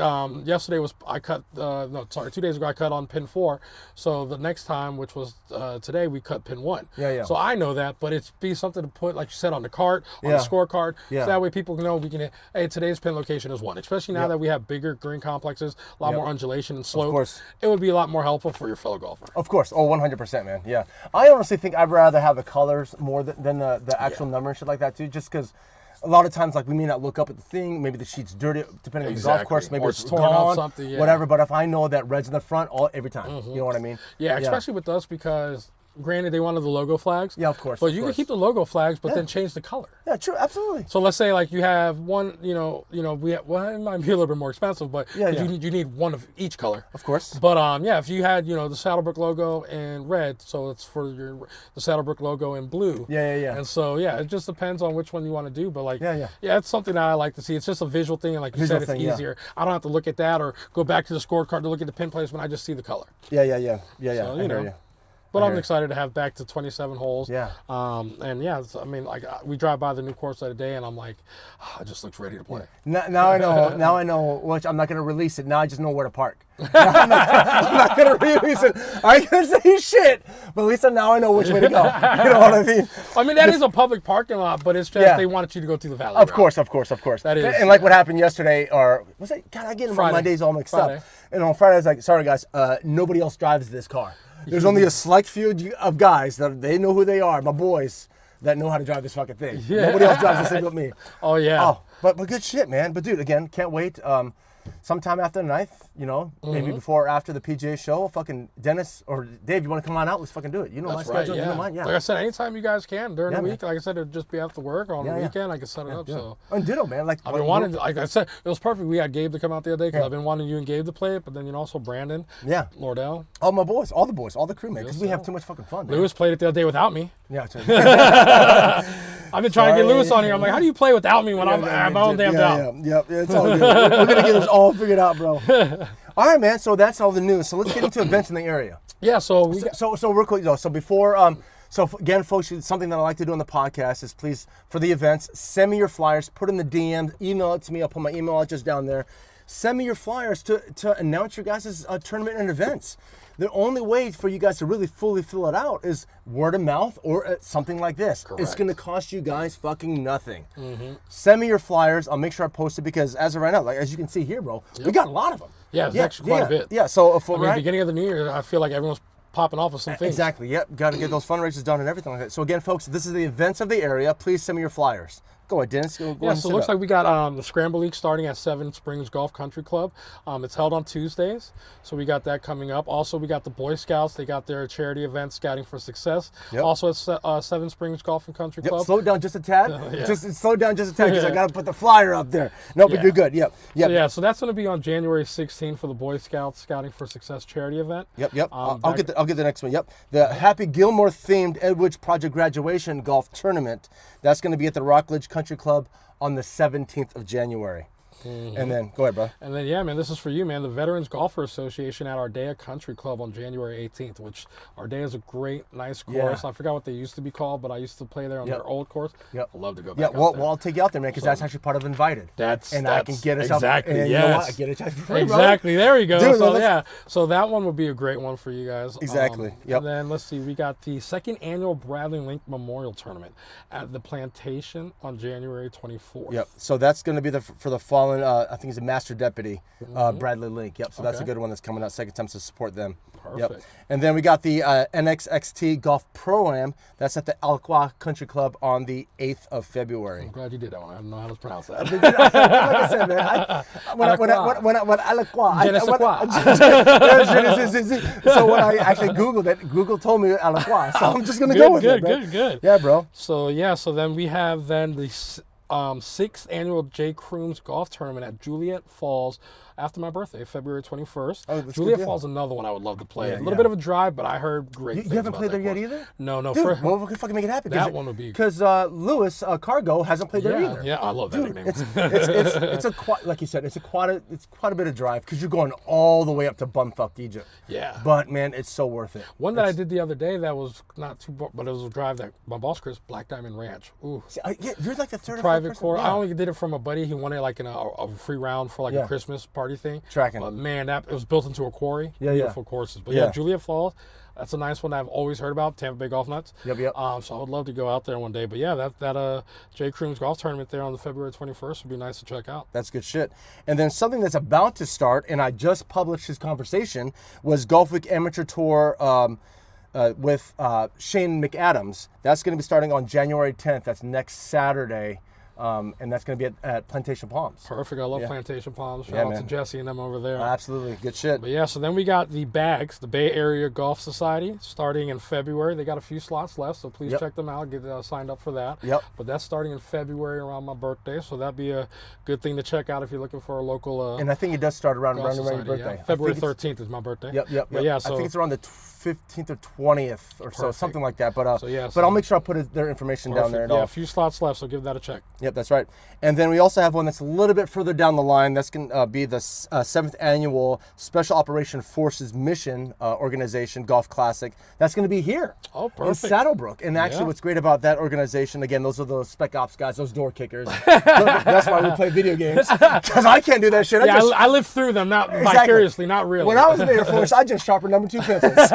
yesterday I cut. 2 days ago I cut on pin 4. So the next time, which was today, we cut pin 1. So I know that, but it's be something to put, like you said, on the cart, on the scorecard, so that way people can know we can. Hey, today's pin location is 1. Especially now that we have bigger green complexes, a lot more undulation and slope. Of course, it would be a lot more helpful for your fellow golfer. Of course, 100%, man. Yeah, I honestly think I'd rather have the colors more than the actual number and shit like that too, just because. A lot of times, like we may not look up at the thing. Maybe the sheet's dirty, depending on the golf course. Maybe it's torn out something, whatever. But if I know that red's in the front, every time, you know what I mean? Yeah, especially with us because. Granted, they wanted the logo flags. Yeah, of course. But you can keep the logo flags, but then change the color. Yeah, true, absolutely. So let's say like you have one, it might be a little bit more expensive, but you need one of each color. Of course. But if you had the Saddlebrook logo in red, so it's for the Saddlebrook logo in blue. Yeah. And so it just depends on which one you want to do. But like it's something that I like to see. It's just a visual thing, and like you said, it's easier. I don't have to look at that or go back to the scorecard to look at the pin placement. I just see the color. Yeah. So, But I'm excited to have back to 27 holes. Yeah. We drive by the new course the other day, and I'm like, it just looks ready to play. Now I know. Now I know. Which I'm not going to release it. Now I just know where to park. I'm not going to release it. I ain't going to say shit. But at least now I know which way to go. You know what I mean? I mean, that is a public parking lot, but it's just they wanted you to go through the valley. Of course. That is. And like what happened yesterday, or was it? God, I get my days all mixed up. And on Friday, I was like, sorry guys, nobody else drives this car. There's only a select few of guys that they know who they are, my boys, that know how to drive this fucking thing. Yeah. Nobody else drives this thing but me. Oh, yeah. Oh, but good shit, man. But, dude, again, can't wait. Sometime after the 9th, maybe before or after the PGA show, fucking Dennis or Dave, you want to come on out? Let's fucking do it. You know my schedule. You know mine. Yeah. Like I said, anytime you guys can during the week. Like I said, it'd just be after work or on the weekend. I can set it up. So. And ditto, man. Like I've been wanting. Like I said, it was perfect. We had Gabe to come out the other day because I've been wanting you and Gabe to play it. But then also Brandon. Yeah. Lordell. All my boys, all the crew, man. Because we have too much fucking fun. Man. Lewis played it the other day without me. Yeah. I've been trying to get Lewis on here. I'm like, how do you play without me when I'm my own damn down? Yeah, it's all good. We're gonna get this all figured out, bro. All right, man. So that's all the news. So let's get into events in the area. Yeah. So real quick though. So before again, folks, something that I like to do on the podcast is please for the events send me your flyers, put in the DM, email it to me. I'll put my email address down there. Send me your flyers to announce your guys' tournament and events. The only way for you guys to really fully fill it out is word of mouth or something like this. Correct. It's going to cost you guys fucking nothing. Mm-hmm. Send me your flyers. I'll make sure I post it because as of right now, like as you can see here, bro, we got a lot of them. Yeah, it's actually quite a bit. Yeah, so beginning of the new year, I feel like everyone's popping off with some things. Exactly. Yep. Got to get those fundraisers done and everything like that. So again, folks, this is the events of the area. Please send me your flyers. Go ahead, Dennis. Go so it looks like we got the Scramble League starting at Seven Springs Golf Country Club. It's held on Tuesdays, so we got that coming up. Also, we got the Boy Scouts. They got their charity event, Scouting for Success. Yep. Also at Seven Springs Golf and Country Club. Slow it down just a tad. Slow it down just a tad because I got to put the flyer up there. No, but you're good. Yep. So that's going to be on January 16th for the Boy Scouts Scouting for Success charity event. Yep. I'll get the next one. Yep. The Happy Gilmore themed Edwidge Project Graduation Golf Tournament. That's going to be at the Rockledge Country Club on the 17th of January. Mm-hmm. And then, go ahead, bro. And then, this is for you, man. The Veterans Golfer Association at Ardea Country Club on January 18th, which Ardea is a great, nice course. I forgot what they used to be called, but I used to play there on their old course. I'd love to go back well, I'll take you out there, man, because that's actually part of Invited. I can get us exactly, up. And you know what? I get it for free, exactly. Bro. There we go. Dude, so that one would be a great one for you guys. Exactly. And then, let's see. We got the second annual Bradley Link Memorial Tournament at the Plantation on January 24th. Yep. So that's going to be for the following Allen, I think he's a master deputy, Bradley Link. Yep, so that's a good one that's coming out. Second time to support them. Perfect. Yep. And then we got the NXXT Golf Pro-Am. That's at the Alaqua Country Club on the 8th of February. I'm glad you did that one. I don't know how to pronounce that. Like I said, man, so when I actually Googled it, Google told me Alaqua. So I'm just going to go with it, man. Good. Yeah, bro. So then we have the 6th annual J. Crooms Golf Tournament at Juliet Falls after my birthday, February 21st. Oh, that's Juliet good, Falls is another one I would love to play. Yeah, a little bit of a drive, but I heard great things. You haven't about played that there yet course. either? No. Dude, well, we can fucking make it happen. That one would be... Because Lewis Cargo hasn't played there either. Yeah, I love that nickname. It's like you said, it's quite a bit of drive because you're going all the way up to bumfuck Egypt. Yeah. But, man, it's so worth it. One that I did the other day that was not too... But it was a drive that my boss, Chris, Black Diamond Ranch. Ooh. See, you're like the third or private fourth person. course. Yeah. I only did it from a buddy. He wanted like in a free round for like a Christmas party thing. Tracking. But man, it was built into a quarry. Yeah, Beautiful courses. But yeah, Juliet Falls, that's a nice one that I've always heard about. Tampa Bay Golf Nuts. Yep. So I would love to go out there one day. But yeah, that J. Crooms golf tournament there on the February 21st would be nice to check out. That's good shit. And then something that's about to start, and I just published his conversation, was Golf Week Amateur Tour with Shane McAdams. That's going to be starting on January 10th. That's next Saturday. And that's going to be at Plantation Palms. Perfect. I love Plantation Palms. Shout out to Jesse and them over there. Absolutely. Good shit. But yeah, so then we got the BAGS, the Bay Area Golf Society, starting in February. They got a few slots left, so please check them out. Get signed up for that. Yep. But that's starting in February around my birthday, so that'd be a good thing to check out if you're looking for a local and I think it does start around your society, birthday. Yeah. February 13th is my birthday. Yep. But yeah, so I think it's around the 15th or 20th or so, something like that. But but I'll make sure I put their information down there. A few slots left, so give that a check. Yep, that's right. And then we also have one that's a little bit further down the line. That's going to be the 7th annual Special Operation Forces Mission Organization Golf Classic. That's going to be here in Saddlebrook. And actually what's great about that organization, again, those are those spec ops guys, those door kickers. That's why we play video games. Because I can't do that shit. I lived through them, not vicariously, not really. When I was in the Air Force, I just sharpened number 2 pencils.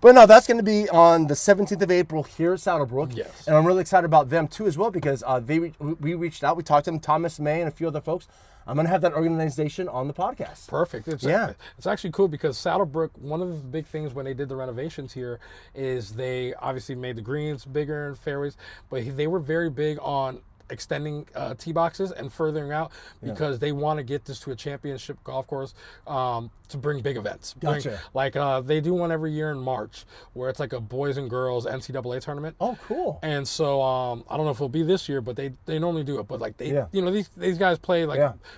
But no, that's going to be on the 17th of April here at Saddlebrook. Yes. And I'm really excited about them too as well because we reached out, we talked to them, Thomas May and a few other folks. I'm going to have that organization on the podcast. Perfect. It's actually cool because Saddlebrook, one of the big things when they did the renovations here is they obviously made the greens bigger and fairways, but they were very big on extending tee boxes and furthering out because they want to get this to a championship golf course to bring big events. Gotcha. They do one every year in March where it's like a boys and girls NCAA tournament. Oh, cool. And so I don't know if it'll be this year, but they normally do it. But these guys play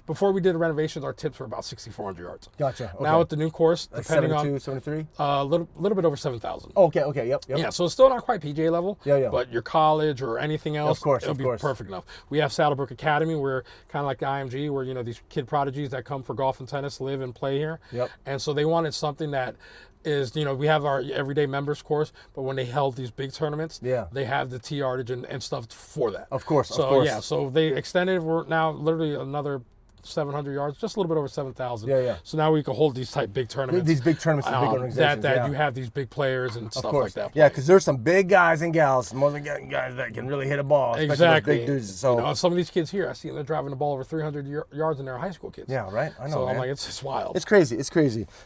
before we did the renovations, our tips were about 6,400 yards. Gotcha. Okay. Now with the new course, like depending 72, 73? a little bit over 7,000. Okay, yep. Yeah, so it's still not quite PGA level. Yeah. But your college or anything else, it'll be perfect enough. We have Saddlebrook Academy, where kind of like the IMG, where these kid prodigies that come for golf and tennis live and play here. Yep. And so they wanted something that is, we have our everyday members course, but when they held these big tournaments, they have the tee yardage and stuff for that. Of course. So they extended. We're now literally another 700 yards, just a little bit over 7,000. Yeah. So now we can hold these type big tournaments. These big tournaments, big organizations. That you have these big players and stuff like that. Yeah, because there's some big guys and gals, more than guys that can really hit a ball. Exactly. Big dudes. So some of these kids here, I see them, they're driving the ball over 300 yards, and they're high school kids. Yeah, right. I know. So man. I'm like, it's wild. It's crazy.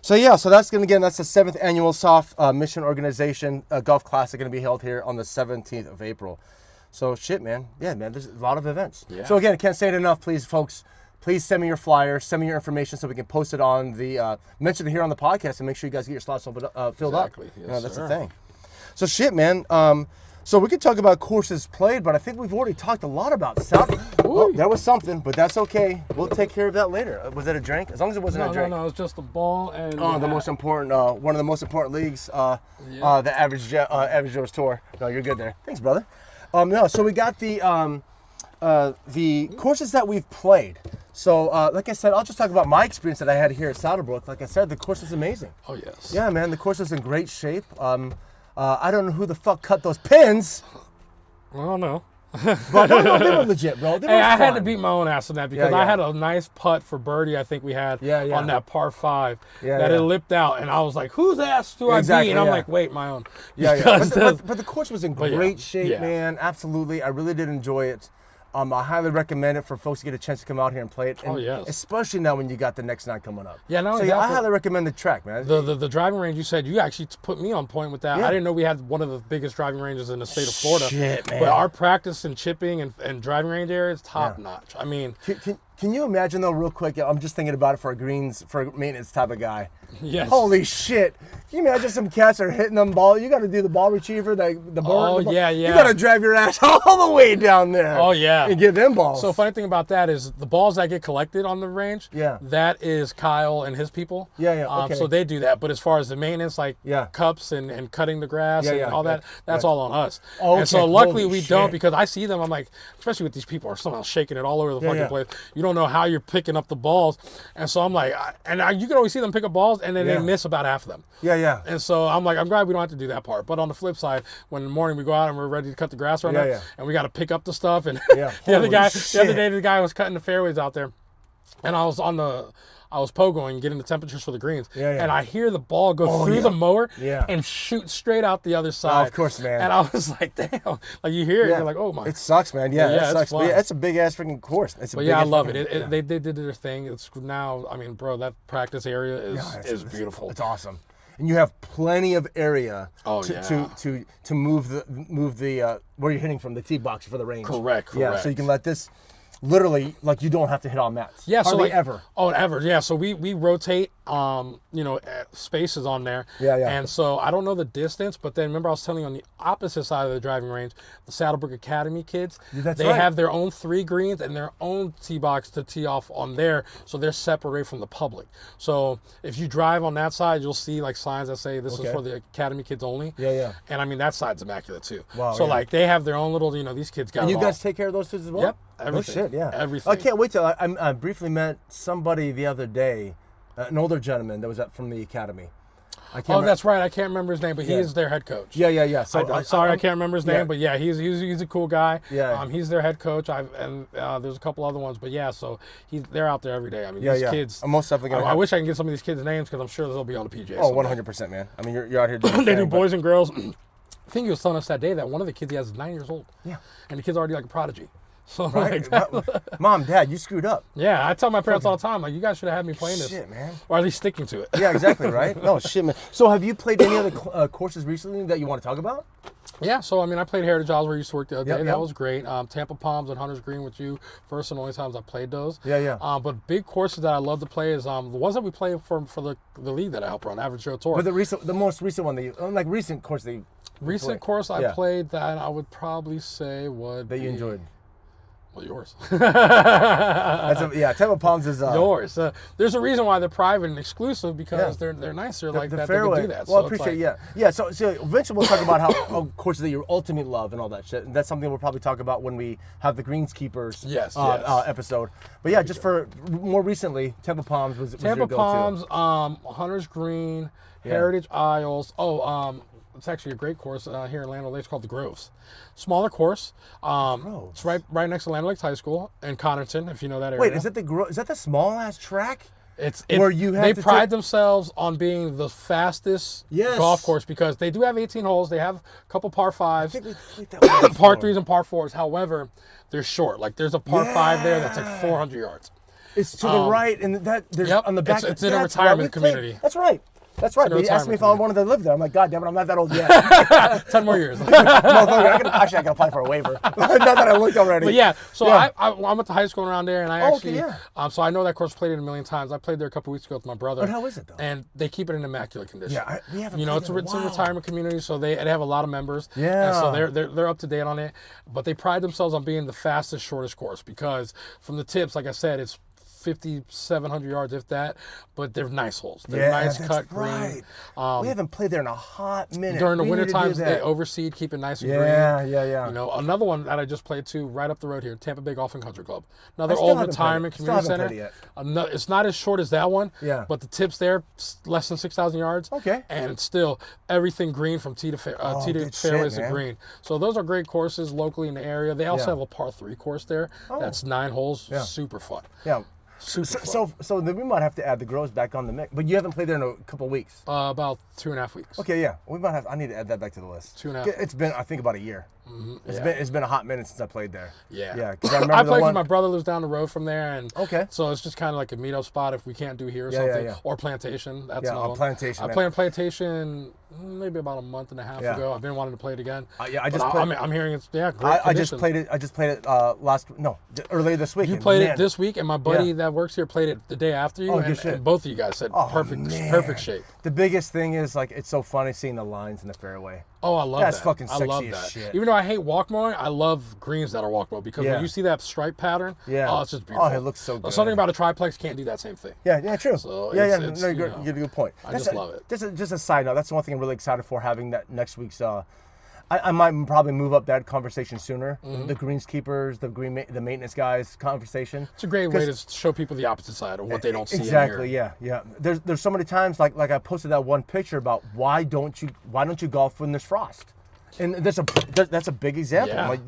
So that's that's the 7th annual Soft Mission Organization Golf Classic going to be held here on the 17th of April. So shit, man. Yeah, man. There's a lot of events. Yeah. So again, I can't say it enough, please, folks. Please send me your flyer, send me your information so we can post it on the, mention it here on the podcast and make sure you guys get your slots filled up. Yes, that's the thing. So shit, man. So we could talk about courses played, but I think we've already talked a lot about South. Oh, there was something, but that's okay. We'll take care of that later. Was that a drink? As long as it wasn't a drink. No, it was just a ball and. The most important, one of the most important leagues, the Average Joe's Tour. No, you're good there. Thanks, brother. So we got the courses that we've played. So, like I said, I'll just talk about my experience that I had here at Saddlebrook. Like I said, the course was amazing. Oh, yes. Yeah, man, the course was in great shape. I don't know who the fuck cut those pins. I don't know. But no, they were legit, bro. They were I fun. had to beat my own ass on that because I had a nice putt for birdie. I think we had on that par 5 that it lipped out, and I was like, "Whose ass do I beat?" And I'm like, "Wait, my own." But the course was in great shape, man. Absolutely, I really did enjoy it. I highly recommend it for folks to get a chance to come out here and play it. And yes. Especially now when you got the next night coming up. Yeah, no, so I highly recommend the track, man. The driving range you said, you actually put me on point with that. I didn't know we had one of the biggest driving ranges in the state of Florida. Shit, man. But our practice and chipping and driving range area is top notch. I mean, can you imagine though, real quick? I'm just thinking about it for a maintenance type of guy. Yes. Holy shit! Can you imagine some cats are hitting them ball? You got to do the ball retriever, the ball. Yeah. You got to drive your ass all the way down there. Oh yeah. And get them balls. So funny thing about that is the balls that get collected on the range. Yeah. That is Kyle and his people. Yeah. Okay. So they do that. But as far as the maintenance, like cups and cutting the grass and all that, that's all on us. Okay. And so luckily Holy we shit. don't, because I see them. I'm like, especially with these people are somehow shaking it all over the fucking place. You don't know how you're picking up the balls, and so I'm like, you can always see them pick up balls, and then they miss about half of them. Yeah. And so I'm like, I'm glad we don't have to do that part. But on the flip side, when in the morning we go out and we're ready to cut the grass right now, and we got to pick up the stuff, and the other day the guy was cutting the fairways out there, and I was pogoing, getting the temperatures for the greens, and I hear the ball go through the mower and shoot straight out the other side. Oh, of course, man. And I was like, damn. Like, you hear it, you're like, oh my. It sucks, man. Yeah, it sucks. But it's a big-ass freaking course. I love it. They did their thing. It's now, I mean, bro, that practice area is beautiful. It's awesome. And you have plenty of area to move the where you're hitting from, the tee box for the range. Correct. Yeah, so you can let this literally, like, you don't have to hit on mats. Yeah, Hardly ever. Oh, ever. Yeah, so we rotate spaces on there. Yeah. And so I don't know the distance, but then remember I was telling you on the opposite side of the driving range, the Saddlebrook Academy kids, they have their own 3 greens and their own tee box to tee off on there, so they're separated from the public. So if you drive on that side, you'll see like signs that say this is for the Academy kids only. Yeah. And I mean, that side's immaculate too. Wow. So like they have their own little, these kids got And you it guys all. take care of those kids as well? Yep. Everything. Oh shit, yeah. Everything. I can't wait till I briefly met somebody the other day, an older gentleman that was from the academy. That's right. I can't remember his name, but he is their head coach. Yeah. So I'm sorry, I can't remember his name, but yeah, he's a cool guy. Yeah. He's their head coach. There's a couple other ones, but yeah, so they're out there every day. I mean, these kids. I'm most definitely gonna. I wish I can get some of these kids' names because I'm sure they'll be on the PJ. Oh, 100%, man. I mean, you're out here doing they do boys and girls. I think he was telling us that day that one of the kids he has is 9 years old. Yeah. And the kid's already like a prodigy. So right? Mom, Dad, you screwed up. Yeah, I tell my parents all the time, like, you guys should have had me playing this. Shit, man. Or at least sticking to it. Yeah, exactly, right? No, shit, man. So have you played any other courses recently that you want to talk about? Yeah, so I mean, I played Heritage Isles where you used to work the other day. Yep. That was great. Tampa Palms and Hunter's Green with you, first and only times I played those. Yeah. But big courses that I love to play is the ones that we play for the league that I help run, Average Joe Tour. But the most recent one that you, like recent course that you Recent course I played that I would probably say would that you enjoyed. Well, yours. Tampa Palms is yours. There's a reason why they're private and exclusive because they're nicer like that. Fairway. They can do that. Well, so I appreciate Yeah. So eventually we'll talk about how courses that you ultimately love and all that shit. And that's something we'll probably talk about when we have the Greenskeepers episode. But yeah, just for more recently, Tampa Palms was Tampa your go-to. Palms, Hunter's Green, Heritage Isles. It's actually a great course here in Land O'Lakes. It's called the Groves. Smaller course. It's right next to Land O'Lakes High School in Connerton, if you know that area. Wait, is that the small ass track? They pride themselves on being the fastest golf course because they do have 18 holes. They have a couple par 5s, par 3s and par 4s. However, they're short. Like there's a par 5 there that's like 400 yards. It's to the right, and there's on the back. It's in a retirement community. That's right. That's right. They asked me if I wanted to live there. I'm like, God damn it, I'm not that old yet. 10 more years. I can apply for a waiver. Not that I looked already. But I went to high school around there, and I so I know that course, played it a million times. I played there a couple weeks ago with my brother. But how is it though? And they keep it in immaculate condition. Yeah, we haven't. It's a retirement community, so they have a lot of members. Yeah. And so they're up to date on it, but they pride themselves on being the fastest, shortest course because from the tips, like I said, it's 5,700 yards, if that, but they're nice holes. They're nice cut green. We haven't played there in a hot minute. During the winter times, they overseed, keep it nice and green. Yeah. Another one that I just played too, right up the road here, Tampa Bay Golf and Country Club. Another old retirement community center. It's not as short as that one, but the tips there, less than 6,000 yards. Okay. And still, everything green from tee to fairways and green. So those are great courses locally in the area. They also have a par 3 course there. That's 9 holes. Super fun. Yeah. So then we might have to add the Groves back on the mix. But you haven't played there in a couple of weeks. About 2.5 weeks. Okay, yeah. I need to add that back to the list. 2.5 It's been, I think, about a year. It's been a hot minute since I played there. Yeah. Because I remember I played because my brother lives down the road from there, and so it's just kind of like a meetup spot if we can't do here or something. Or Plantation. That's another one. Plantation. I played Plantation maybe about a month and a half ago. I've been wanting to play it again. I'm hearing it's great. I just played it earlier this week. You played it this week, and my buddy that works here played it the day after you, and both of you guys said perfect shape. The biggest thing is like it's so funny seeing the lines in the fairway. Oh, I love that. That's fucking sexy I love as that. shit. Even though I hate walk mowing, I love greens that are walk mowed because when you see that stripe pattern, it's just beautiful. Oh, it looks so good. Something about a triplex can't do that same thing. Yeah, true. So you have a good point. I just love it. Just a side note, that's the one thing I'm really excited for, having that next week's. I might probably move up that conversation sooner. The greenskeepers, the maintenance guys conversation. It's a great way to show people the opposite side of what they don't see. Exactly. Yeah. There's so many times like I posted that one picture about why don't you golf when there's frost. And that's a big example. Yeah. Like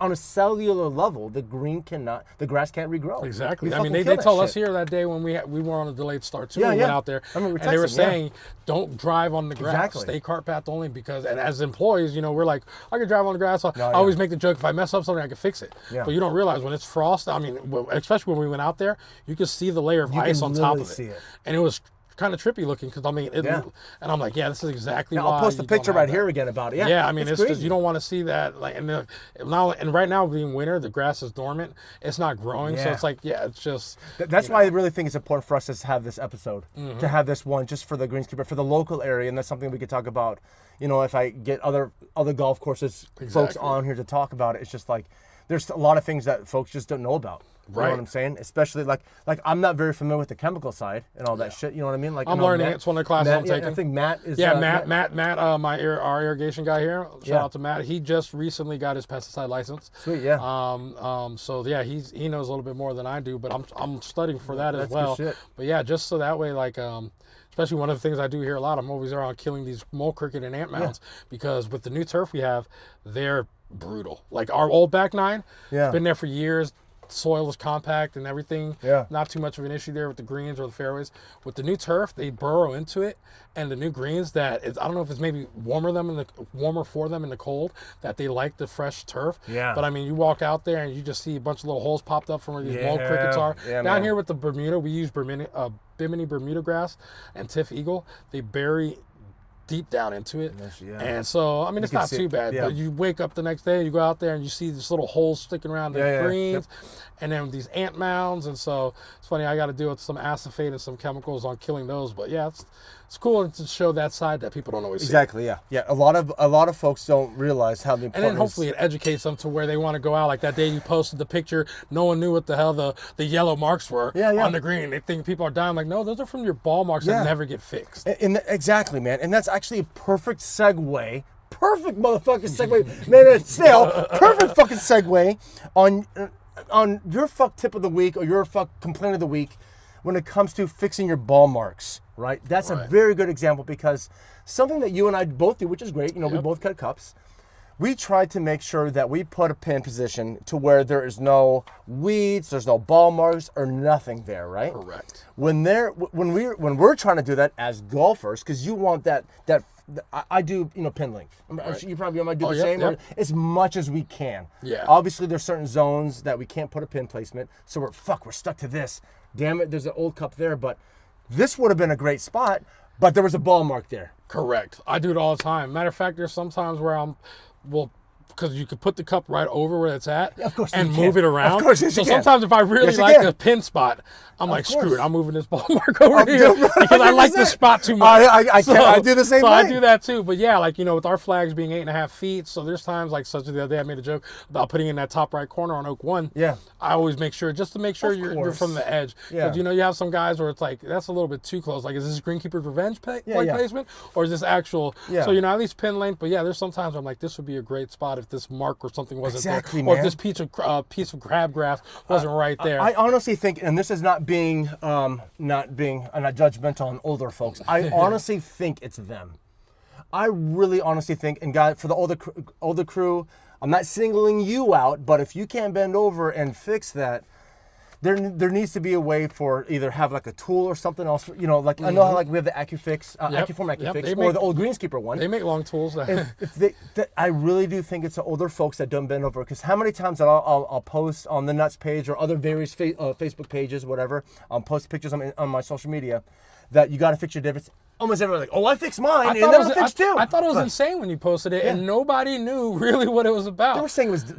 on a cellular level, the grass can't regrow. Exactly. I mean, they told us here that day when we were on a delayed start too. We went out there, and they were saying, don't drive on the grass. Exactly. Stay cart path only, because, and as employees, we're like, I can drive on the grass. I always make the joke, if I mess up something, I can fix it. Yeah. But you don't realize when it's frost. I mean, especially when we went out there, you could see the layer of ice on top of it, and it was kind of trippy looking, because and I'm like, this is exactly why. I'll post the picture right here again about it. I mean, it's just, you don't want to see that. Like, and right now being winter, the grass is dormant. It's not growing, so it's like, it's just. That's why I really think it's important for us to have this episode, to have this one just for the greenskeeper, for the local area, and that's something we could talk about. If I get other golf courses folks on here to talk about it, it's just like there's a lot of things that folks just don't know about. You know what I'm saying? Especially like I'm not very familiar with the chemical side and all that shit. You know what I mean? Like I'm learning. It's one of the classes I'm taking. I think Matt is. Matt, our irrigation guy here. Shout out to Matt. He just recently got his pesticide license. Sweet, So he knows a little bit more than I do, but I'm studying for that as well. Good shit. But just so that way, like especially one of the things I do here a lot, I'm always around killing these mole cricket and ant mounds, because with the new turf we have, they're brutal. Like our old back nine, it's been there for years. Soil is compact and everything. Not too much of an issue there with the greens or the fairways. With the new turf, they burrow into it, and the new greens, I don't know if it's maybe warmer for them in the cold, that they like the fresh turf. But I mean, you walk out there and you just see a bunch of little holes popped up from where these mole crickets are. Down here with the Bermuda, we use Bimini Bermuda grass and Tiff Eagle. They bury deep down into it, and so I mean, it's not too bad. But you wake up the next day, you go out there and you see these little holes sticking around the greens, and then these ant mounds, and so it's funny. I got to deal with some acephate and some chemicals on killing those, but it's cool to show that side that people don't always see. Exactly. Yeah. A lot of folks don't realize how the important. And then hopefully it educates them to where they want to go out. Like that day you posted the picture, no one knew what the hell the yellow marks were on the green. They think people are dying. Like, no, those are from your ball marks that never get fixed. Exactly, man. And that's actually a perfect segue. Perfect motherfucking segue. Man, still perfect fucking segue on your fuck tip of the week or your fuck complaint of the week when it comes to fixing your ball marks. Right, that's a very good example, because something that you and I both do, which is great. We both cut cups. We try to make sure that we put a pin position to where there is no weeds, there's no ball marks or nothing there. Right. Correct. When we're trying to do that as golfers, because you want that I do pin length. You probably might do the same, or as much as we can. Yeah. Obviously, there's certain zones that we can't put a pin placement, so we're stuck to this. Damn it, there's an old cup there, but. This would have been a great spot, but there was a ball mark there. Correct. I do it all the time. Matter of fact, there's sometimes where because you could put the cup right over where it's at and move it around. Of course, so sometimes if I really like a pin spot, I'm like, screw it, I'm moving this ball mark over here because I like this spot too much. I do the same thing. I do that too. But with our flags being 8.5 feet, so there's times like such as the other day I made a joke about putting in that top right corner on Oak 1. Yeah. I always make sure, just to make sure you're from the edge. Because you have some guys where it's like, that's a little bit too close. Like, is this Greenkeeper's Revenge placement? Or is this actual? So, at least pin length. But there's sometimes I'm like, this would be a great spot if this mark or something wasn't there. Man. Or if this piece of crabgrass wasn't right there. I honestly think, and this is not being not judgmental on older folks. I honestly think it's them. I really honestly think, and God, for the older crew, I'm not singling you out, but if you can't bend over and fix that, there needs to be a way for either have like a tool or something else. You know, like I know how like we have the AccuFix, AccuFix, or the old Greenskeeper one. They make long tools. I really do think it's the older folks that don't bend over, because how many times that I'll post on the Nuts page or other various Facebook pages, whatever, I'll post pictures on my social media that you got to fix your divots. Almost everyone like, oh, I fixed mine, and then I fixed too. I thought it was insane when you posted it, and nobody knew really what it was about. They were saying it was the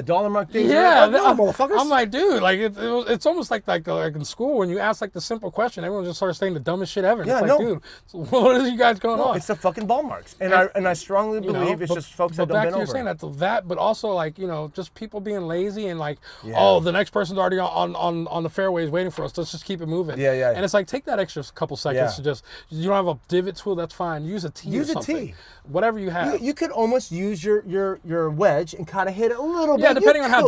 dollar mark thing. Yeah, no, motherfuckers. I'm like, dude, like it's almost like in school when you ask like the simple question, everyone just starts saying the dumbest shit ever. And it's like, dude, so what are you guys going on? It's the fucking ball marks, and I strongly believe it's just folks that don't bend over. You're saying that, but also like just people being lazy and like, oh, the next person's already on the fairways waiting for us. Let's just keep it moving. Yeah. And it's like, take that extra couple seconds to just, you don't have a divot tool, that's fine. Use a tee. Use or something. a tee. Whatever you have. You could almost use your wedge and kind of hit it a little bit. Yeah, depending on how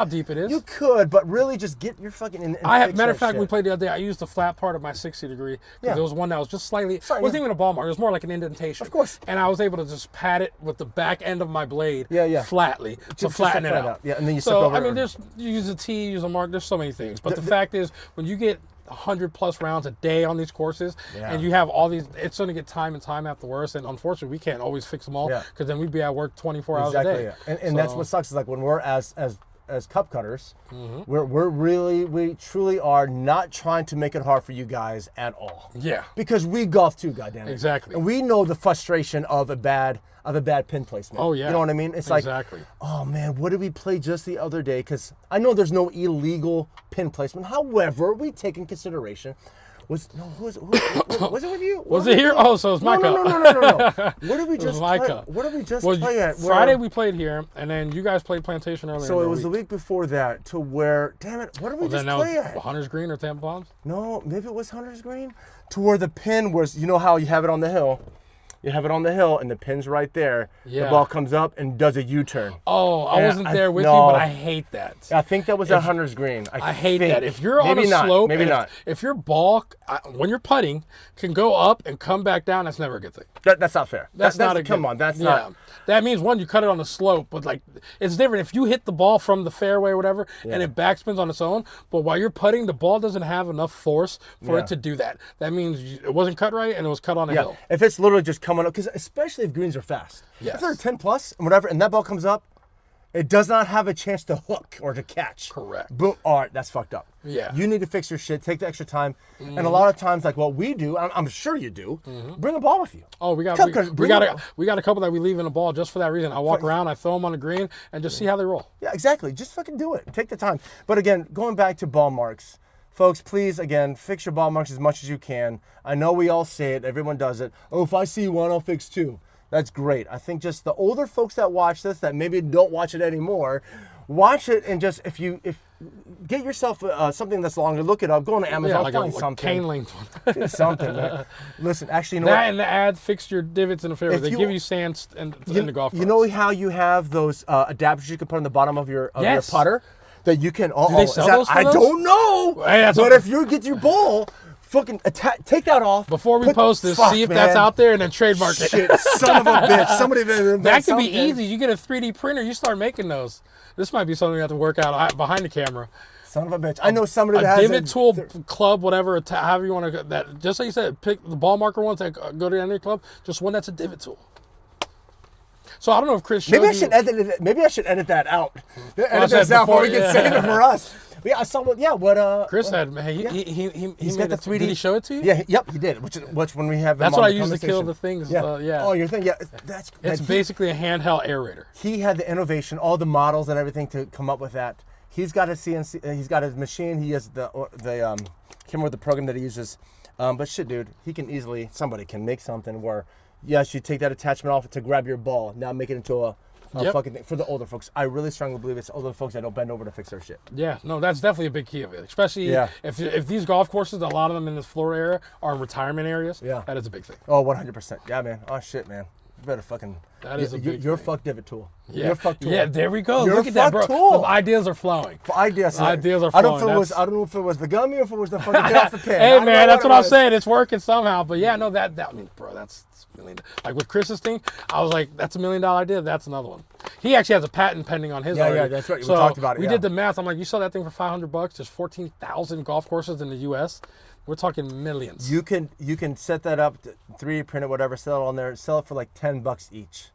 deep it is. You could, but really just get your fucking. Matter of fact, we played the other day. I used the flat part of my 60 degree because there was one that was just slightly. It wasn't even a ball mark. It was more like an indentation. Of course. And I was able to just pat it with the back end of my blade. Flatly to flatten it out. Yeah, and then you step over. I mean, you use a tee, use a mark. There's so many things. But the fact is, when you get 100+ rounds a day on these courses, and you have all these, it's going to get time and time after worse. And unfortunately, we can't always fix them all because then we'd be at work 24 hours a day. Yeah. And that's what sucks is like when we're as cup cutters, we truly are not trying to make it hard for you guys at all. Yeah. Because we golf too, goddammit. Exactly. And we know the frustration of a bad pin placement. Oh yeah. You know what I mean? It's like, oh man, what did we play just the other day? Because I know there's no illegal pin placement. However, we take in consideration. Was it with you? Was it here? Oh, so it's my cup. No. What did we just play? What did we just play at? Friday we played here, and then you guys played Plantation earlier. So it was the week before that to where, damn it, what did we just play at? Hunter's Green or Tampa Palms? No, maybe it was Hunter's Green. To where the pin was, you know how you have it on the hill? You have it on the hill, and the pin's right there. Yeah. The ball comes up and does a U-turn. Oh, I wasn't there with you, but I hate that. I think that was at Hunter's Green. I hate that. If you're on a slope, maybe not. If your ball, when you're putting, can go up and come back down, that's never a good thing. That's not fair. That's not a good. Come on, that's not. That means, one, you cut it on the slope, but like it's different. If you hit the ball from the fairway or whatever, and it backspins on its own, but while you're putting, the ball doesn't have enough force for it to do that. That means it wasn't cut right, and it was cut on a hill. If it's literally just coming up, because especially if greens are fast. If they're 10+ and whatever, and that ball comes up, it does not have a chance to hook or to catch. Correct. Boom. All right, that's fucked up. Yeah. You need to fix your shit. Take the extra time. And a lot of times, like what we do, I'm sure you do, bring a ball with you. Oh, we got a couple that we leave in a ball just for that reason. I walk around, I throw them on the green, and just see how they roll. Yeah, exactly. Just fucking do it. Take the time. But again, going back to ball marks, folks, please, again, fix your ball marks as much as you can. I know we all say it. Everyone does it. Oh, if I see one, I'll fix two. That's great. I think just the older folks that watch this, that maybe don't watch it anymore, watch it and just if get yourself something that's longer, look it up, go on Amazon, like find something. Cane length one. Do something, man. Listen, actually, you know that what? And the ad, fix your divots in the fairway. They give you sand in the golf carts. You know how you have those adapters you can put on the bottom of your putter that you can. Do they sell those for I those? don't know. Hey, but if you get your ball. Fucking take that off. Before we post this, see if that's out there and then trademark it. Shit, son of a bitch. Somebody that could be easy. You get a 3D printer, you start making those. This might be something you have to work out behind the camera. Son of a bitch. I know somebody that has a divot tool club, whatever, however you want to. That just like you said, pick the ball marker ones that go to any club. Just one that's a divot tool. So I don't know if Chris. Maybe I should edit it. Maybe I should edit that out. Edit this out before we can save it for us. Yeah, I saw what. Yeah, what? Chris had. He's got the 3D. Did he show it to you? Yeah. Yep, he did. Which when we have. That's what I use to kill the things. Yeah. Oh, your thing. Yeah. It's basically a handheld aerator. He had the innovation, all the models and everything to come up with that. He's got a CNC. He's got his machine. He has the can't remember the program that he uses. But shit, dude, somebody can make something where. Yes, you take that attachment off to grab your ball. Now make it into a fucking thing for the older folks. I really strongly believe it's older folks that don't bend over to fix their shit. Yeah, no, that's definitely a big key of it. Especially if these golf courses, a lot of them in this Florida area, are in retirement areas. Yeah, that is a big thing. Oh, 100%. Yeah, man. Oh shit, man. better fucking. That is a big You're thing. fuck divot tool. Yeah. You're fuck tool. Yeah, there we go. You're Look at that, bro. tool. The ideas are flowing. Ideas. Ideas are I don't flowing. I don't know if it was the gummy or if it was the fucking get off the pin. Hey man, that's what I'm saying. It's working somehow. But yeah, no, that I mean, bro, that's $1 million. Like with Chris's thing, I was like, that's $1 million idea. That's another one. He actually has a patent pending on his. Yeah, already. yeah, that's right. We So talked about it. We yeah. did the math. I'm like, you sell that thing for $500. There's 14,000 golf courses in the U.S. We're talking millions. You can set that up, 3D print it, whatever, sell it on there, sell it for like $10 each.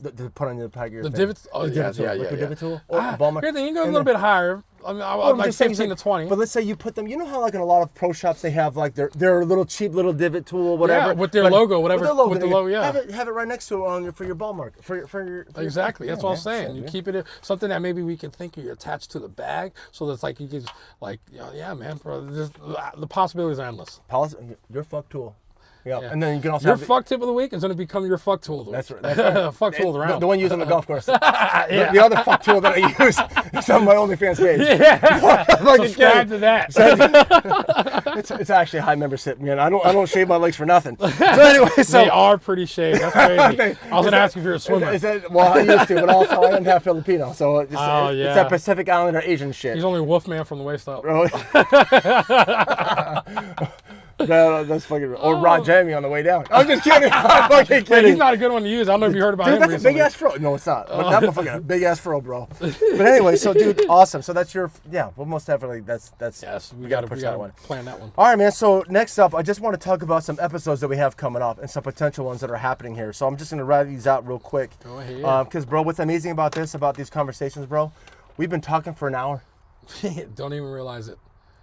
To put on your Tiger. The divots. Oh the yeah, divot tool, yeah, liquid yeah. divot tool, or ball mark. Here, then you can go a And little then- bit higher. I mean, I'm like just saying, 15 to 20. But let's say you put them. You know how like in a lot of pro shops they have like their little cheap little divot tool, whatever. Yeah, with their but- logo, whatever. With their logo, with the logo, yeah. Have it right next to it on your, for your ball mark for your Exactly. That's what I'm saying. You yeah. keep it something that maybe we can think you're attached to the bag, so that's like you can like yeah, man, bro. The possibilities are endless. Your fuck tool. Yeah. Yeah. And then you can also Your have fuck tip of the week is going to become your fuck tool of the week. That's right. That's right. Fuck tool of the round. The one used on the golf course. Yeah. The other fuck tool that I use is on my OnlyFans page. Yeah. Fucking Subscribe kidding. to that. It's actually a high membership, man. I don't shave my legs for nothing. So anyway, They are pretty shaved. That's crazy. I was going to ask you if you're a swimmer. Well, I used to, but also I am half Filipino, so it's yeah. that Pacific Islander Asian shit. He's only Wolfman from the waist up. Bro. No, that's fucking. Or Rod Jamie on the way down. I'm just kidding. I'm fucking Man, kidding. he's not a good one to use. I don't know if you heard about Dude, him that's recently. a big ass fro. No, it's not. But that motherfucker, a big ass fro, bro. But anyway, so dude, awesome. So that's your well, most definitely that's. Yes, we gotta got push to that one. plan that one. All right, man. So next up, I just want to talk about some episodes that we have coming up and some potential ones that are happening here. So I'm just gonna write these out real quick. Go ahead. Because, bro, what's amazing about these conversations, bro? We've been talking for an hour. Don't even realize it.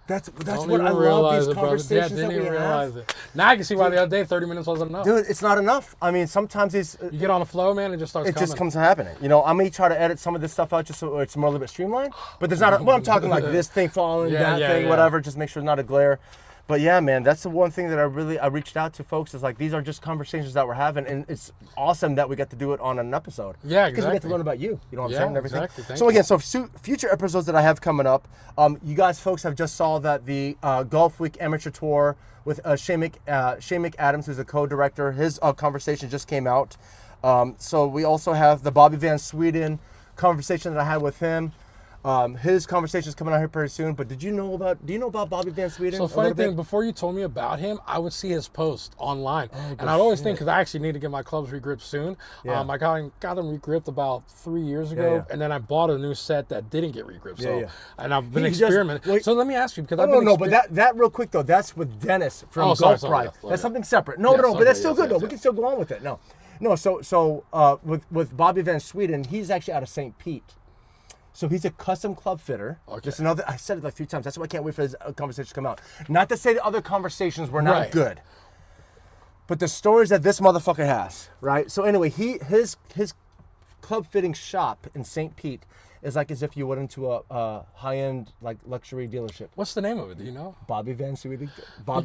That's Don't what even I love. realize These it, brother. conversations Yeah, didn't that we even have. realize it. Now I can see why the other day 30 minutes wasn't enough. Dude, it's not enough. I mean, sometimes You get on the flow, man, it just starts it coming. just comes to happening. You know, I may try to edit some of this stuff out just so it's more a little bit streamlined. But there's not. Well, I'm talking like this thing falling, Yeah, that yeah, thing, yeah. whatever. Just make sure it's not a glare. But yeah, man, that's the one thing that I reached out to folks is like these are just conversations that we're having, and it's awesome that we get to do it on an episode. Yeah, because we get to exactly. learn about you. You know what I'm Yeah, saying? And everything. exactly. Thank So you. again, future episodes that I have coming up, you guys, folks, have just saw that the Golf Week Amateur Tour with Shane Adams, who's a co-director, his conversation just came out. So we also have the Bobby Van Sweden conversation that I had with him. His conversation is coming out here pretty soon. But do you know about Bobby Van Sweden? So a funny little thing, bit? before you told me about him, I would see his post online, Oh, and I'd always think because I actually need to get my clubs regripped soon. Yeah. I got them regripped about 3 years ago, yeah. and then I bought a new set that didn't get regripped. So, Yeah. and I've been He does- experimenting. wait. So let me ask you because No, I've been but that real quick though, that's with Dennis from Oh, sorry, Golf sorry, Pride. yes, sorry. That's something separate. No, Yes, but okay, that's still yes, good though. yes, We yes. can still go on with it. No. So with Bobby Van Sweden, he's actually out of St. Pete. So he's a custom club fitter. Okay. Just another. I said it like 3 times. That's why I can't wait for this conversation to come out. Not to say the other conversations were not Right. good, but the stories that this motherfucker has, right? So anyway, his club fitting shop in St. Pete is like as if you went into a high-end like luxury dealership. What's the name of it? Do you know? Bobby Van Sweden Club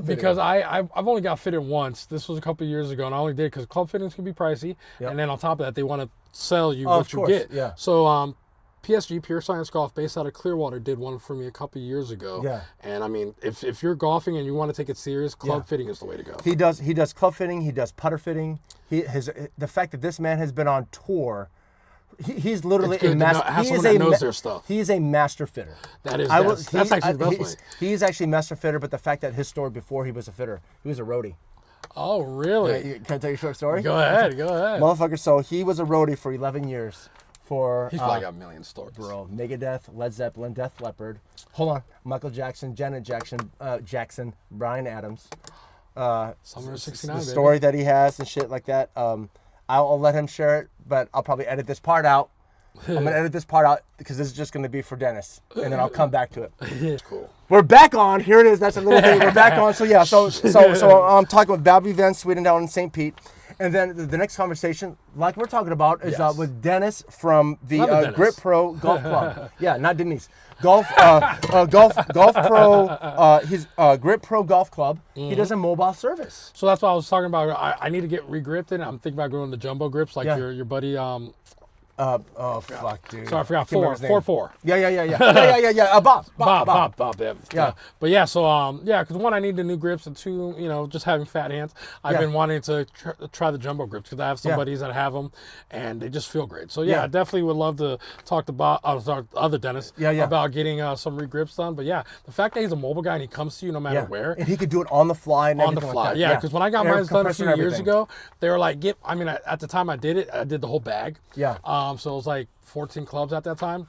Fitting. Because I've only got fitted once. This was a couple of years ago, and I only did because club fittings can be pricey. Yep. And then on top of that, they want to sell you Oh, what of you course, get. yeah. So PSG, Pure Science Golf, based out of Clearwater, did one for me a couple of years ago. Yeah. And I mean, if you're golfing and you want to take it serious, club Yeah. fitting is the way to go. He does club fitting. He does putter fitting. The fact that this man has been on tour. He's literally It's good a to master. have He someone is that a knows their stuff. He is a master fitter. That is That's actually the best way. He's actually a master fitter, but the fact that his story before he was a fitter, he was a roadie. Oh, really? Can I tell you a short story? Go ahead. Motherfucker, so he was a roadie for 11 years for He's probably got a million stories. bro, Megadeth, Led Zeppelin, Def Leppard. Hold on. Michael Jackson, Janet Jackson, Bryan Adams. Summer of '69, The baby. story that he has and shit like that. I'll let him share it, but I'll probably edit this part out. I'm gonna edit this part out because this is just gonna be for Dennis, and then I'll come back to it. Cool. We're back on. Here it is. That's a little thing. We're back on. So yeah. So I'm talking with Bobby Van Sweden down in St. Pete, and then the next conversation, like we're talking about, is Yes. with Dennis from the Love Dennis. Grip Pro Golf Club. Yeah, not Denise. Golf Pro. His Grip Pro Golf Club. He does a mobile service. So that's what I was talking about. I need to get regripped in. I'm thinking about going to jumbo grips like Yeah. your buddy Fuck, dude. So I forgot can't remember his name. 4. Yeah. Bob. Yeah. But yeah, so because one, I need the new grips, and two, just having fat hands, I've been wanting to try the jumbo grips because I have some buddies that have them, and they just feel great. So I definitely would love to talk to Bob, other Dennis, about getting some re-grips done. But yeah, the fact that he's a mobile guy and he comes to you no matter where, and he could do it on the fly and on the fly. like that. Yeah, because when I got mine done a few years everything. ago, they were like, at the time I did it, I did the whole bag. Yeah. So it was like 14 clubs at that time.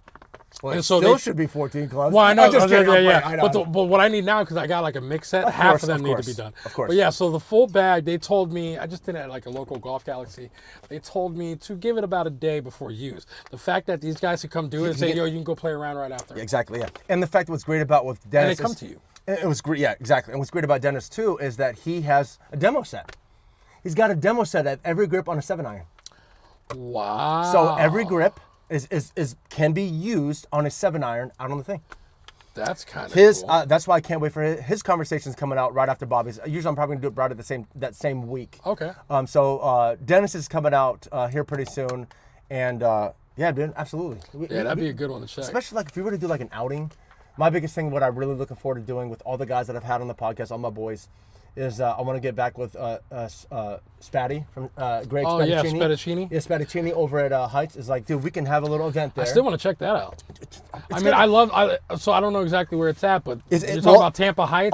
Well, and so still should be 14 clubs. Well, I know. I know. But what I need now, because I got like a mix set, half of them need to be done. Of course. But yeah, so the full bag, they told me, I just did it at like a local Golf Galaxy. They told me to give it about a day before use. The fact that these guys could come do it and say, yo, you can go play around right after. Exactly, yeah. And the fact that what's great about with Dennis, and they come to you. It was great, yeah, exactly. And what's great about Dennis too is that he has a demo set. He's got a demo set at every grip on a 7-iron. Wow. So every grip can be used on a 7-iron out on the thing. That's kind of cool. That's why I can't wait for his conversations coming out right after Bobby's. Usually I'm probably gonna do it right at that same week. Okay. So Dennis is coming out here pretty soon, and yeah, dude, absolutely. Yeah, that'd be a good one to check. Especially like if we were to do like an outing. My biggest thing, what I'm really looking forward to doing with all the guys that I've had on the podcast, all my boys, is I want to get back with Spatty from Greg Spatticini. Oh, yeah, Spatticini. Yeah, Spatticini over at Heights is like, dude, we can have a little event there. I still want to check that out. So I don't know exactly where it's at, but you're talking about Tampa Heights.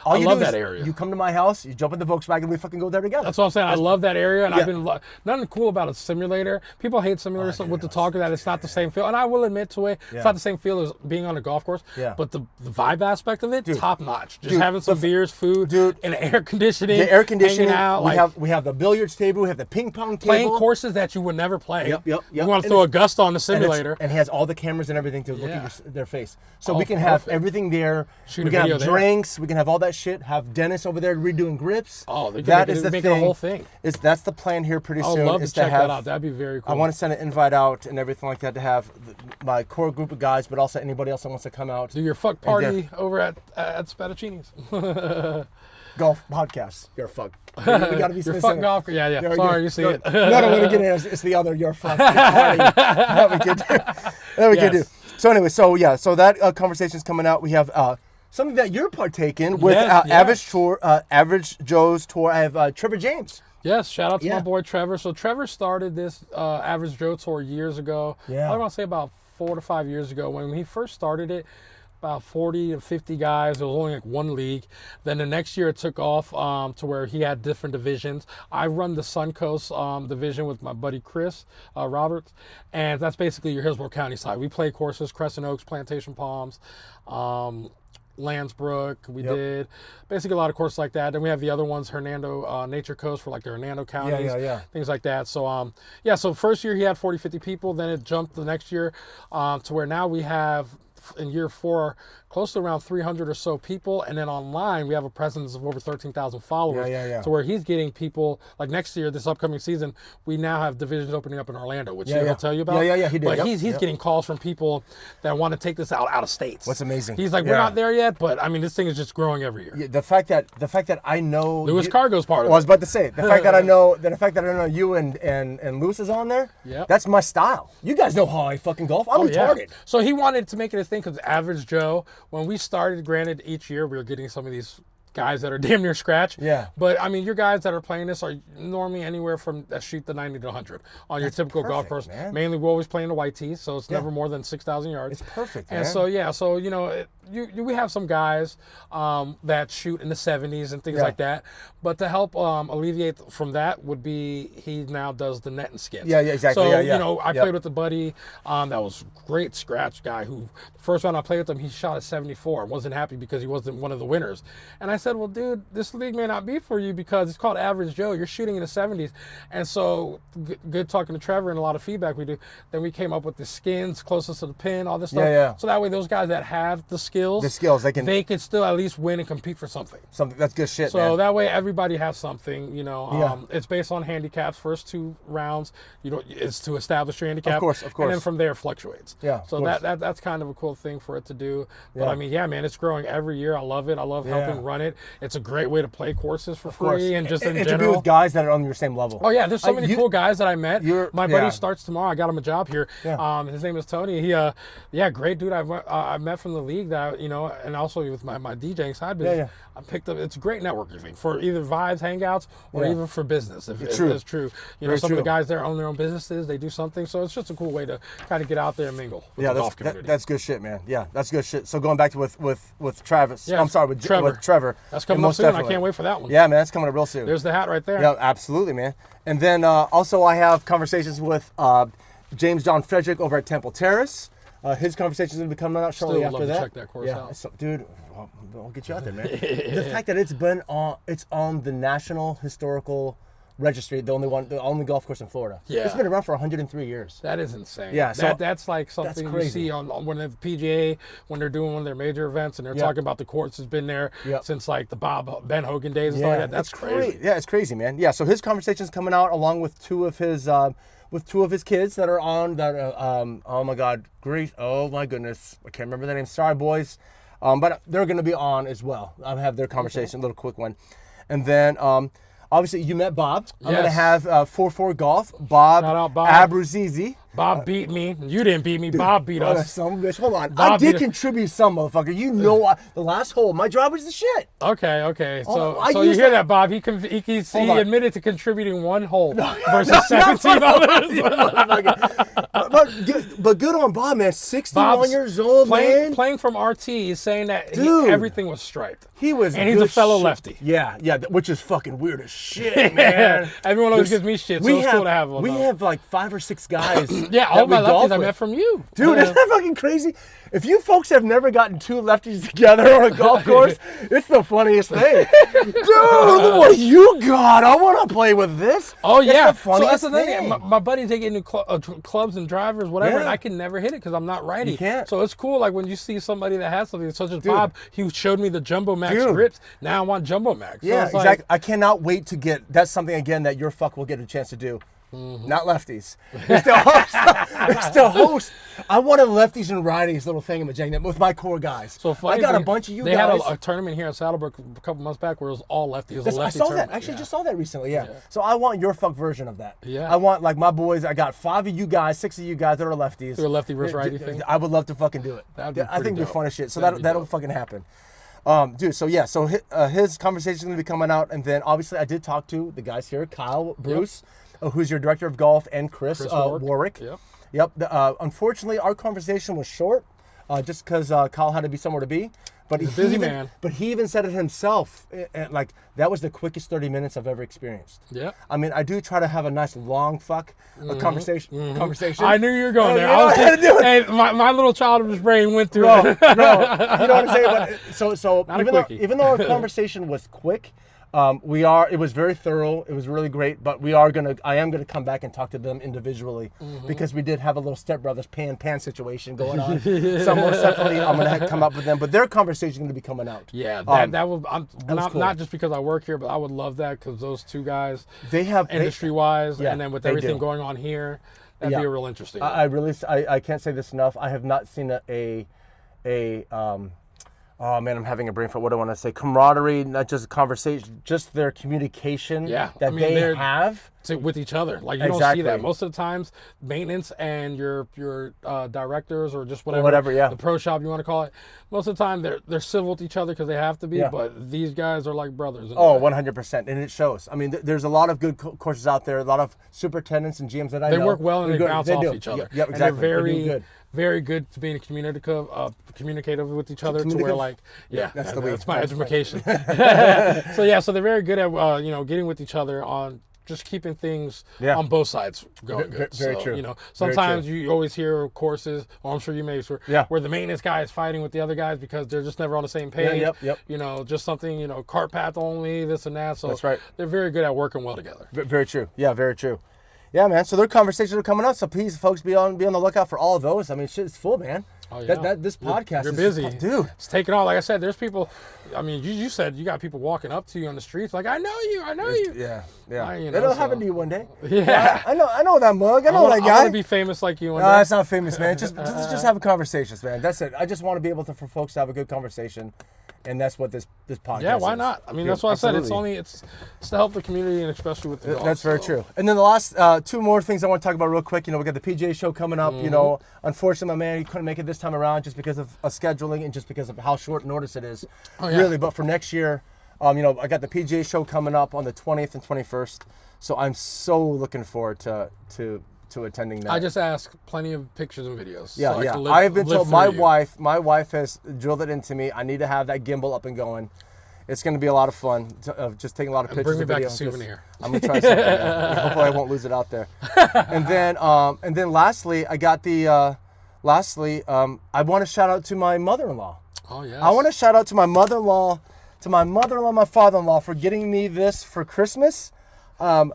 I love that area. You come to my house, you jump in the Volkswagen, we fucking go there together. That's what I'm saying. I love that area, and I've been nothing cool about a simulator. People hate simulators with the talk that it's not the same feel, and I will admit to it, it's not the same feel as being on a golf course. Yeah. But the vibe aspect of it, top notch. Just having some beers, food, and air conditioning. The air conditioning. Hanging out, we have the billiards table. We have the ping pong table. Playing courses that you would never play. Yep. You want to throw a gust on the simulator. And it has all the cameras and everything to look at their face. So we can have everything there. Shoot we can have drinks. We can have all that shit. Have Dennis over there redoing grips. Oh, they can make it a whole thing. That's the plan here pretty soon. I would love to check that out. That'd be very cool. I want to send an invite out and everything like that to have my core group of guys, but also anybody else that wants to come out. Do your fuck party over at Spatticini's. Golf podcast. You're a fuck. We gotta be You're fuck golf. Yeah. Sorry, you see it. No, I want to get in. It's the other. You're a fuck. That we could do. So anyway, so that conversation's coming out. We have something that you're partaking with Average Joe's tour. I have Trevor James. Yes, shout out to my boy Trevor. So Trevor started this Average Joe tour years ago. Yeah. I want to say about 4 to 5 years ago. When he first started it, about 40 to 50 guys. There was only like one league. Then the next year it took off to where he had different divisions. I run the Suncoast division with my buddy Chris Roberts, and that's basically your Hillsborough County side. We play courses, Crescent Oaks, Plantation Palms, Lansbrook, we did basically a lot of courses like that. Then we have the other ones, Hernando Nature Coast for like the Hernando counties, things like that. So so first year he had 40, 50 people. Then it jumped the next year to where now we have in year 4 close to around 300 or so people, and then online we have a presence of over 13,000 followers. Yeah. So where he's getting people like next year, this upcoming season, we now have divisions opening up in Orlando, which he'll tell you about. Yeah, he did. But he's getting calls from people that want to take this out of states. What's amazing? He's like, we're not there yet, but I mean, this thing is just growing every year. Yeah, the fact that I know Lewis Cargo's part of it. I was about to say the fact that I know you and Lewis is on there. Yeah, that's my style. You guys know how I fucking golf. I'm retarded. So he wanted to make it a thing because Average Joe, when we started, granted, each year we were getting some of these guys that are damn near scratch. Yeah. But I mean, your guys that are playing this are normally anywhere from shoot the 90 to 100 on your typical golf course. Man. Mainly, we're always playing the white tees, so it's never more than 6,000 yards. It's perfect. And man. so you know, we have some guys that shoot in the 70s and things like that. But to help alleviate from that would be he now does the net and skids. Yeah, exactly. So you know, I played with a buddy that was great scratch guy who the first round I played with him, he shot at 74 and wasn't happy because he wasn't one of the winners. And I said, well, dude, this league may not be for you because it's called Average Joe. You're shooting in the 70s. And so good talking to Trevor and a lot of feedback we do. Then we came up with the skins closest to the pin, all this stuff. Yeah. So that way those guys that have the skills, they can still at least win and compete for something. That's good shit, so man. That way everybody has something, you know. It's based on handicaps. First 2 rounds, it's to establish your handicap. Of course. And then from there it fluctuates. Yeah. So that's kind of a cool thing for it to do. But I mean, yeah, man, it's growing every year. I love it. I love helping run it. it. It's a great way to play courses for free and just in to be general. with guys that are on your same level. Oh yeah, there's so many cool guys that I met. My buddy yeah. starts tomorrow. I got him a job here. Yeah. His name is Tony. He great dude. I met from the league that and also with my DJing side business. I picked up. It's a great networking thing for either vibes, hangouts, or even for business. If it's true. Some of the guys there own their own businesses. They do something. So it's just a cool way to kind of get out there and mingle with the golf community. That's good shit, man. Yeah, that's good shit. So going back to with Travis. Yeah, I'm sorry, with Trevor. That's coming up soon. Definitely. I can't wait for that one. Yeah, man, that's coming up real soon. There's the hat right there. Yeah, absolutely, man. And then also I have conversations with James John Frederick over at Temple Terrace. His conversations will be coming out shortly after that. Check that course out. So, dude, I'll get you out there, man. The fact that it's on the National Historical Registry, the only golf course in Florida. Yeah. It's been around for 103 years. That is insane. Yeah, so that's like something you see on when the PGA, when they're doing one of their major events and they're talking about the course has been there since like the Ben Hogan days and stuff like that. That's crazy. Yeah, it's crazy, man. Yeah, so his conversation's coming out along with two of his kids that are on that oh my god, great. Oh my goodness. I can't remember their names. Sorry, boys. But they're going to be on as well. I'll have their conversation, a little quick one. And then obviously you met Bob. I'm going to have 4-4 Golf. Bob, shout out Bob Abruzzese. Bob beat me. You didn't beat me. Bob beat us. Bitch. Hold on. I did contribute some, motherfucker. You know, the last hole, my job was the shit. Okay. So you hear that, Bob? He admitted to contributing one hole versus 17 others. but good on Bob, man. 61 years old, man. Playing from RT, he's saying that everything was striped. He was, and he's a fellow lefty. Yeah, which is fucking weird as shit, man. Everyone always gives me shit, so it's cool to have one. We have like 5 or 6 guys. Yeah, all my lefties I met from you. Dude, isn't that fucking crazy? If you folks have never gotten 2 lefties together on a golf course, it's the funniest thing. Dude, look what you got. I want to play with this. Oh, yeah. So that's the thing. My buddies, they get new clubs and drivers, whatever, and I can never hit it because I'm not righty. You can't. So it's cool, like when you see somebody that has something, such as Bob, he showed me the Jumbo Max grips. Now I want Jumbo Max. Yeah, exactly. I cannot wait to get, that's something, again, that your fuck will get a chance to do. Not lefties. It's the host. I wanted lefties and righties little thing in the with my core guys. So funny, I got a bunch of you guys. They had a tournament here at Saddlebrook a couple months back where it was all lefties. I saw that. Actually, just saw that recently. Yeah. So I want your fuck version of that. Yeah. I want like my boys. I got 5 of you guys, 6 of you guys that are lefties. Do a lefty versus righty thing. I would love to fucking do it. I think it'd be fun as shit. So that'll fucking happen. Dude, so yeah, so his conversation is going to be coming out, and then obviously I did talk to the guys here, Kyle, Bruce, who's your director of golf, and Chris Warwick. Yep. Unfortunately, our conversation was short, just because Kyle had to be somewhere to be. But he's a busy man. But he even said it himself. Like, that was the quickest 30 minutes I've ever experienced. Yeah. I mean, I do try to have a nice long conversation. I knew you were going there. My little childish brain went through it. You know what I'm saying? But, so even though our conversation was quick, it was very thorough. It was really great, but I am gonna come back and talk to them individually because we did have a little stepbrothers pan situation going on. So most definitely I'm gonna come up with them, but their conversation is gonna be coming out. Yeah, that would. Not just because I work here, but I would love that because those 2 guys, they have industry-wise, and then with everything going on here, that'd be a real interesting. I can't say this enough. I have not seen oh man, I'm having a brain fart. What do I want to say? Camaraderie, not just conversation, just their communication that they have with each other. Like you don't see that most of the times. Maintenance and your directors or just whatever, the pro shop you want to call it. Most of the time they're civil to each other because they have to be. But these guys are like brothers. 100%, and it shows. I mean, there's a lot of good courses out there. A lot of superintendents and GMs that I know. They work well and they bounce off each other. Yep, exactly. And they're very good to being communicative with each other to where that's my education. So they're very good at getting with each other on just keeping things on both sides going good. Very true. Sometimes you always hear courses, or I'm sure you may, where the maintenance guy is fighting with the other guys because they're just never on the same page. Just something, cart path only, this and that. So that's right. They're very good at working well together. Very true. Yeah, very true. Yeah, man. So their conversations are coming up. So please, folks, be on the lookout for all of those. I mean, shit, it's full, man. Oh, yeah. This podcast You're busy. Dude. It's taking off. Like I said, there's people, I mean, you said you got people walking up to you on the streets like, I know you. Yeah. It'll happen to you one day. Yeah. I know that mug. I know that guy. I want to be famous like you one day. No, that's not famous, man. Just have a conversation, man. That's it. I just want to be able for folks to have a good conversation. And that's what this podcast Yeah, why is. not? I mean, Yeah, that's what absolutely. I said. It's to help the community and especially with the golf. That's very true. And then the last two more things I want to talk about real quick. You know, we got the PGA show coming up. You know, unfortunately, my man, he couldn't make it this time around just because of scheduling and just because of how short notice it is. Oh, yeah. Really, but for next year, you know, I got the PGA show coming up on the 20th and 21st. So I'm so looking forward to attending that. I just ask plenty of pictures and videos. Yeah, so yeah. I've been told my wife has drilled it into me. I need to have that gimbal up and going. It's going to be a lot of fun, just taking a lot of pictures. Bring me and back video. a souvenir. I'm going to try something. Hopefully I won't lose it out there. And then lastly, I got the I want to shout out to my mother-in-law. Oh yeah. I want to shout out to my mother-in-law, my father-in-law for getting me this for Christmas.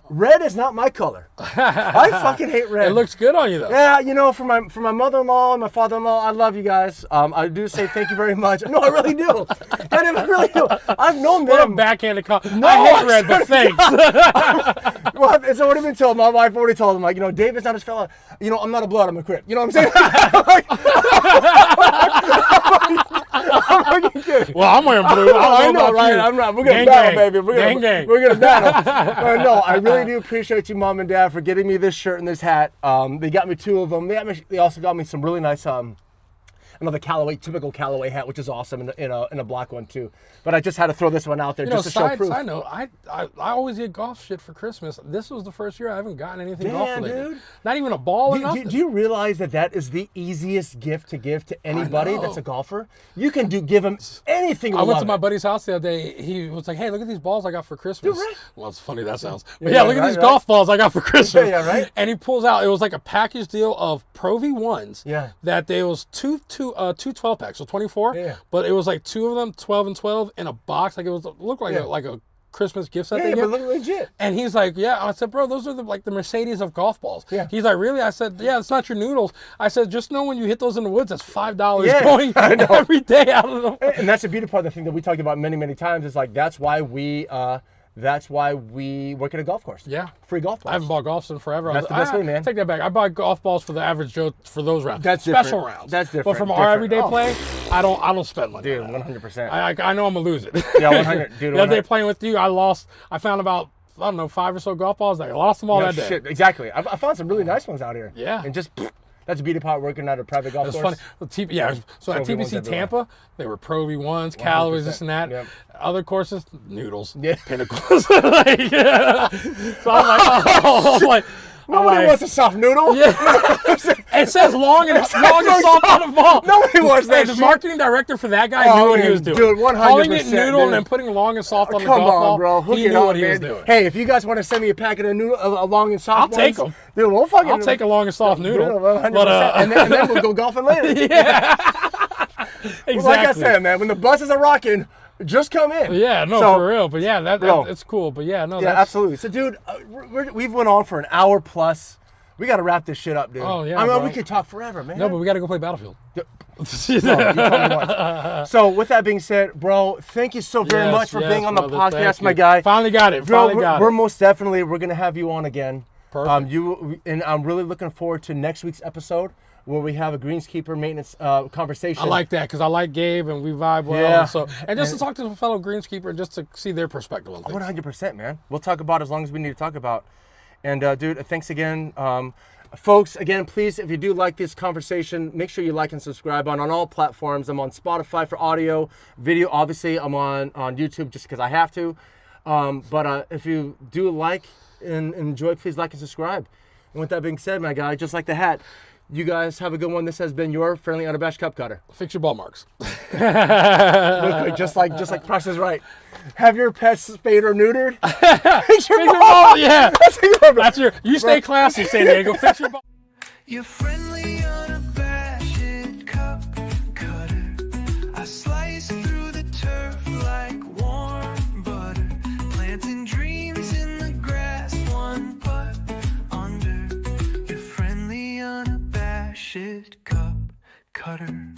Red is not my color. I fucking hate red. It looks good on you though. Yeah, you know, for my mother-in-law and my father-in-law, I love you guys. I do say thank you very much. No, I really do. I really do. I've known them. What a backhanded compliment. No, I hate red, but thanks. Well, it's already been told. My wife already told him, like, you know, David's not his fella. You know, I'm not a blood, I'm a crip. You know what I'm saying? I'm fucking kidding. Well, I'm wearing blue. I know, right? I'm not. We're gonna battle, baby. We're gonna battle. No, I really do appreciate you, Mom and Dad, for getting me this shirt and this hat. They got me two of them. They also got me some really nice another typical Callaway hat, which is awesome, in a black one too. But I just had to throw this one out there just to show proof. Side note, I always get golf shit for Christmas. This was the first year I haven't gotten anything golf related. Dude. Not even a ball or nothing. Do you realize that is the easiest gift to give to anybody that's a golfer? You can give them anything. I went to my buddy's house the other day. He was like, "Hey, look at these balls I got for Christmas." Dude, right? Well, it's funny that sounds. But yeah, look at these golf balls I got for Christmas. Yeah, right. And he pulls out. It was like a package deal of Pro V1s. Yeah. That there was two 12 packs, so 24. Yeah. But it was like two of them, 12 and 12, in a box. Like it looked like a Christmas gift set. Yeah, but look legit. And he's like, yeah. I said, bro, those are the Mercedes of golf balls. Yeah. He's like, really? I said, yeah, it's not your noodles. I said, just know when you hit those in the woods, that's $5 going every day out of them. And that's a beautiful part of the thing that we talked about many, many times. Is like that's why we work at a golf course. Yeah. Free golf balls. I haven't bought golf in forever. That's the best way, man. Take that back. I buy golf balls for the average Joe for those rounds. That's special different. rounds. That's different. But from our everyday play, I don't spend money. Dude, on that. 100%. I know I'm gonna lose it. Yeah, 100. Dude, the other day playing with you, I found about, I don't know, 5 or so golf balls. I lost them all that day. Shit, exactly. I found some really nice ones out here. Yeah. And just that's the beauty part working at a private golf It's course. funny. So at Pro V1s TPC everywhere. Tampa, they were Pro V1s, calories, this and that. Yep. Other courses, noodles, Yeah. pinnacles. Like, yeah. So I'm like, Nobody wants a soft noodle. Yeah. It says long and soft on the ball. Nobody wants that The shit. marketing director for that guy knew what he was doing. Dude, 100%. Calling it noodle and dude. then putting long and soft on the Come golf ball. on, bro. Hook He it knew up, what he man. was doing. Hey, if you guys want to send me a packet of noodle, a long and soft I'll take ones, 'em. Dude, we'll fucking. I'll take a long and soft noodle. Dude, 100%. But, and then we'll go golfing later. yeah. Exactly. Well, like I said, man, when the buses are rocking, just come in. Yeah, no, So, for real. But yeah, that it's cool. But yeah, no, Yeah, that's absolutely. So, dude, we've went on for an hour plus. We got to wrap this shit up, dude. Oh, yeah, I mean, bro. we could talk forever, man. no, but we got to go play Battlefield. No, you told me once. So, with that being said, bro, thank you so very much for being on the brother, podcast, thank my you. guy. Finally got it. Bro, Finally got we're it. most definitely we're gonna have you on again. Perfect. And I'm really looking forward to next week's episode where we have a greenskeeper maintenance conversation. I like that because I like Gabe and we vibe well. Yeah. And just to talk to a fellow greenskeeper and just to see their perspective on things. 100%, man. We'll talk about as long as we need to talk about. And dude, thanks again. Folks, again, please, if you do like this conversation, make sure you like and subscribe on all platforms. I'm on Spotify for audio, video. Obviously, I'm on YouTube just because I have to. But if you do like and enjoy, please like and subscribe. And with that being said, my guy, just like the hat, you guys have a good one. This has been your friendly Unabashed Cup Cutter. Fix your ball marks. Real quick, just like Price is Right. Have your pets spayed or neutered. Fix your Fix your ball. ball, yeah. That's your. You stay classy, San Diego. Fix your ball. You're friendly, unabashed cup cutter. I slice through the turf like warm butter, planting dreams in the grass, one putt under. You're friendly, unabashed cup cutter.